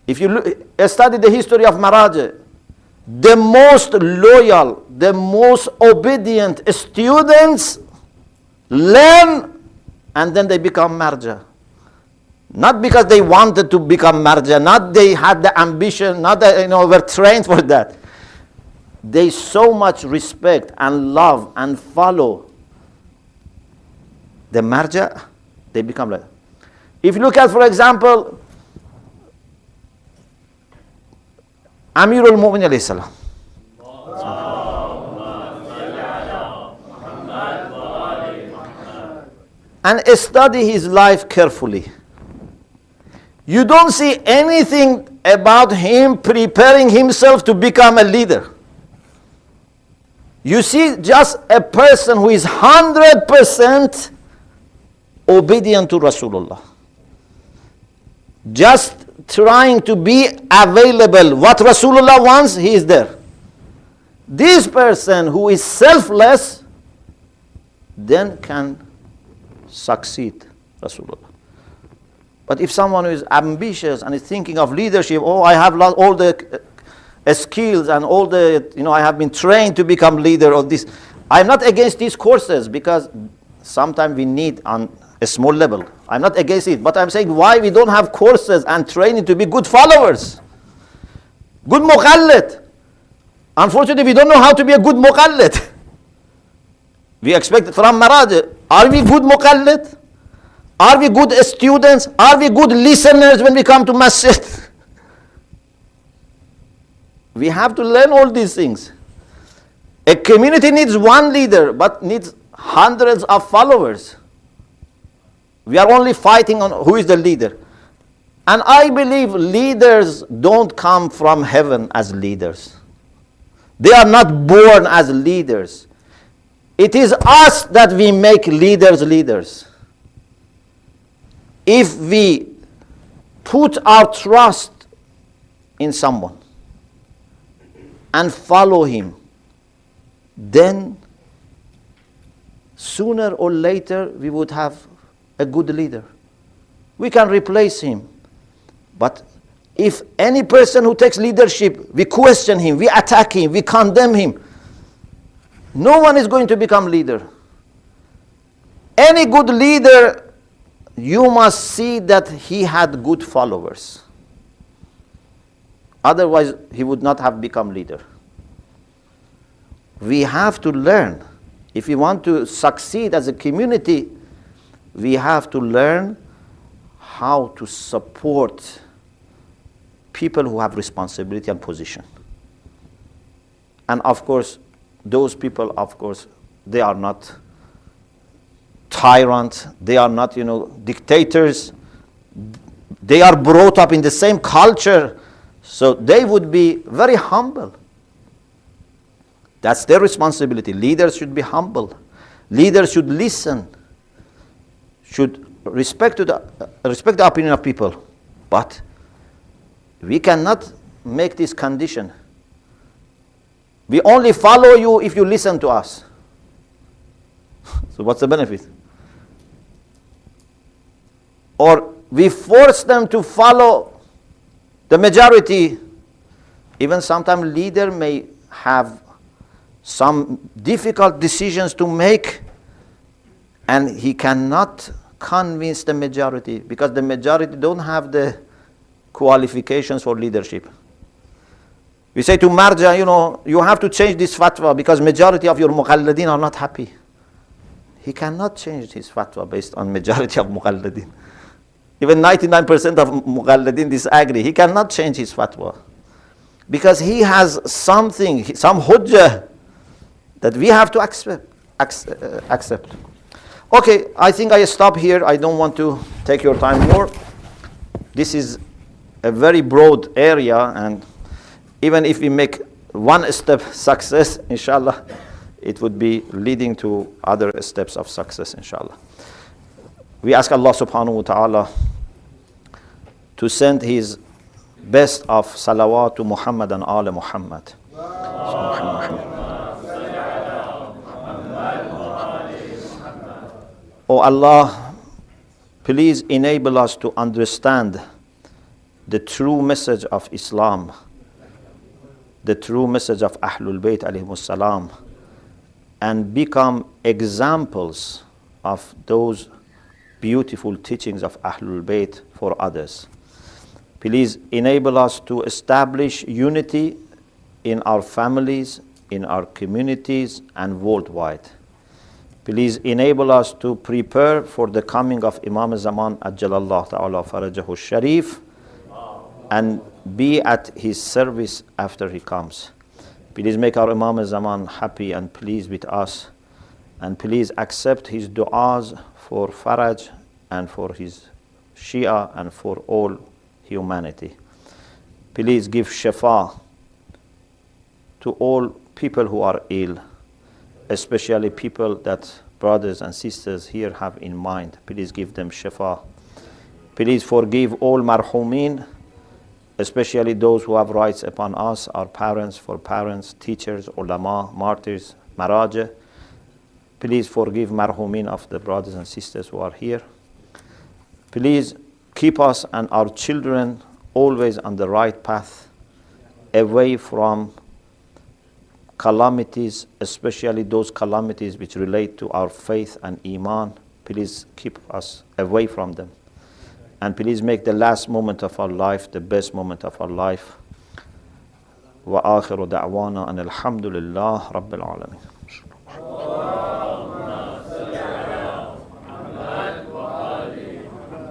If you study the history of Maraj, the most loyal, the most obedient students learn and then they become Marja. Not because they wanted to become Marja, not they had the ambition, not that were trained for that. They so much respect and love and follow the Marja, they become like. If you look at, for example, Amirul Mu'minin alayhi salam. And study his life carefully. You don't see anything about him preparing himself to become a leader. You see just a person who is 100% obedient to Rasulullah. Just trying to be available. What Rasulullah wants, he is there. This person who is selfless, then can succeed Rasulullah. But if someone who is ambitious and is thinking of leadership, oh, I have all the skills and all the, I have been trained to become leader of this. I'm not against these courses because sometimes we need on a small level. I'm not against it, but I'm saying why we don't have courses and training to be good followers, good muqallid. Unfortunately, we don't know how to be a good muqallid. We expect from Maraj, are we good muqallid? Are we good students? Are we good listeners when we come to masjid? We have to learn all these things. A community needs one leader, but needs hundreds of followers. We are only fighting on who is the leader. And I believe leaders don't come from heaven as leaders. They are not born as leaders. It is us that we make leaders. If we put our trust in someone and follow him, then sooner or later we would have a good leader. We can replace him. But if any person who takes leadership, we question him, we attack him, we condemn him, no one is going to become leader. Any good leader, you must see that he had good followers. Otherwise, he would not have become leader. We have to learn. If we want to succeed as a community, we have to learn how to support people who have responsibility and position. And of course, those people, they are not tyrants, they are not, dictators. They are brought up in the same culture, so they would be very humble. That's their responsibility. Leaders should be humble. Leaders should listen, should respect the opinion of people. But we cannot make this condition. We only follow you if you listen to us. So what's the benefit? Or we force them to follow the majority. Even sometimes leader may have some difficult decisions to make, and he cannot convince the majority because the majority don't have the qualifications for leadership. We say to Marja, you have to change this fatwa because majority of your muqalladin are not happy. He cannot change his fatwa based on majority of muqalladin. Even 99% of muqalladin disagree. He cannot change his fatwa because he has something, some hujjah that we have to accept. Okay, I think I stop here. I don't want to take your time more. This is a very broad area, and even if we make one step success, inshallah, it would be leading to other steps of success, inshallah. We ask Allah subhanahu wa ta'ala to send his best of salawat to Muhammad and ala Muhammad. Oh Allah, please enable us to understand the true message of Islam, the true message of Ahlul Bayt alayhimus salam, and become examples of those beautiful teachings of Ahlul Bayt for others. Please enable us to establish unity in our families, in our communities, and worldwide. Please enable us to prepare for the coming of Imam Zaman Ajjalallah Ta'ala Farajahu Sharif and be at his service after he comes. Please make our Imam Zaman happy and pleased with us, and please accept his du'as for Faraj and for his Shia and for all humanity. Please give shifa to all people who are ill, especially people that brothers and sisters here have in mind. Please give them shifa. Please forgive all marhumin, especially those who have rights upon us, our parents, teachers, ulama, martyrs, maraja. Please forgive marhumin of the brothers and sisters who are here. Please keep us and our children always on the right path, away from calamities, especially those calamities which relate to our faith and iman. Please keep us away from them. And please make the last moment of our life the best moment of our life. وآخر دعوانا أن الحمد لله رب العالمين.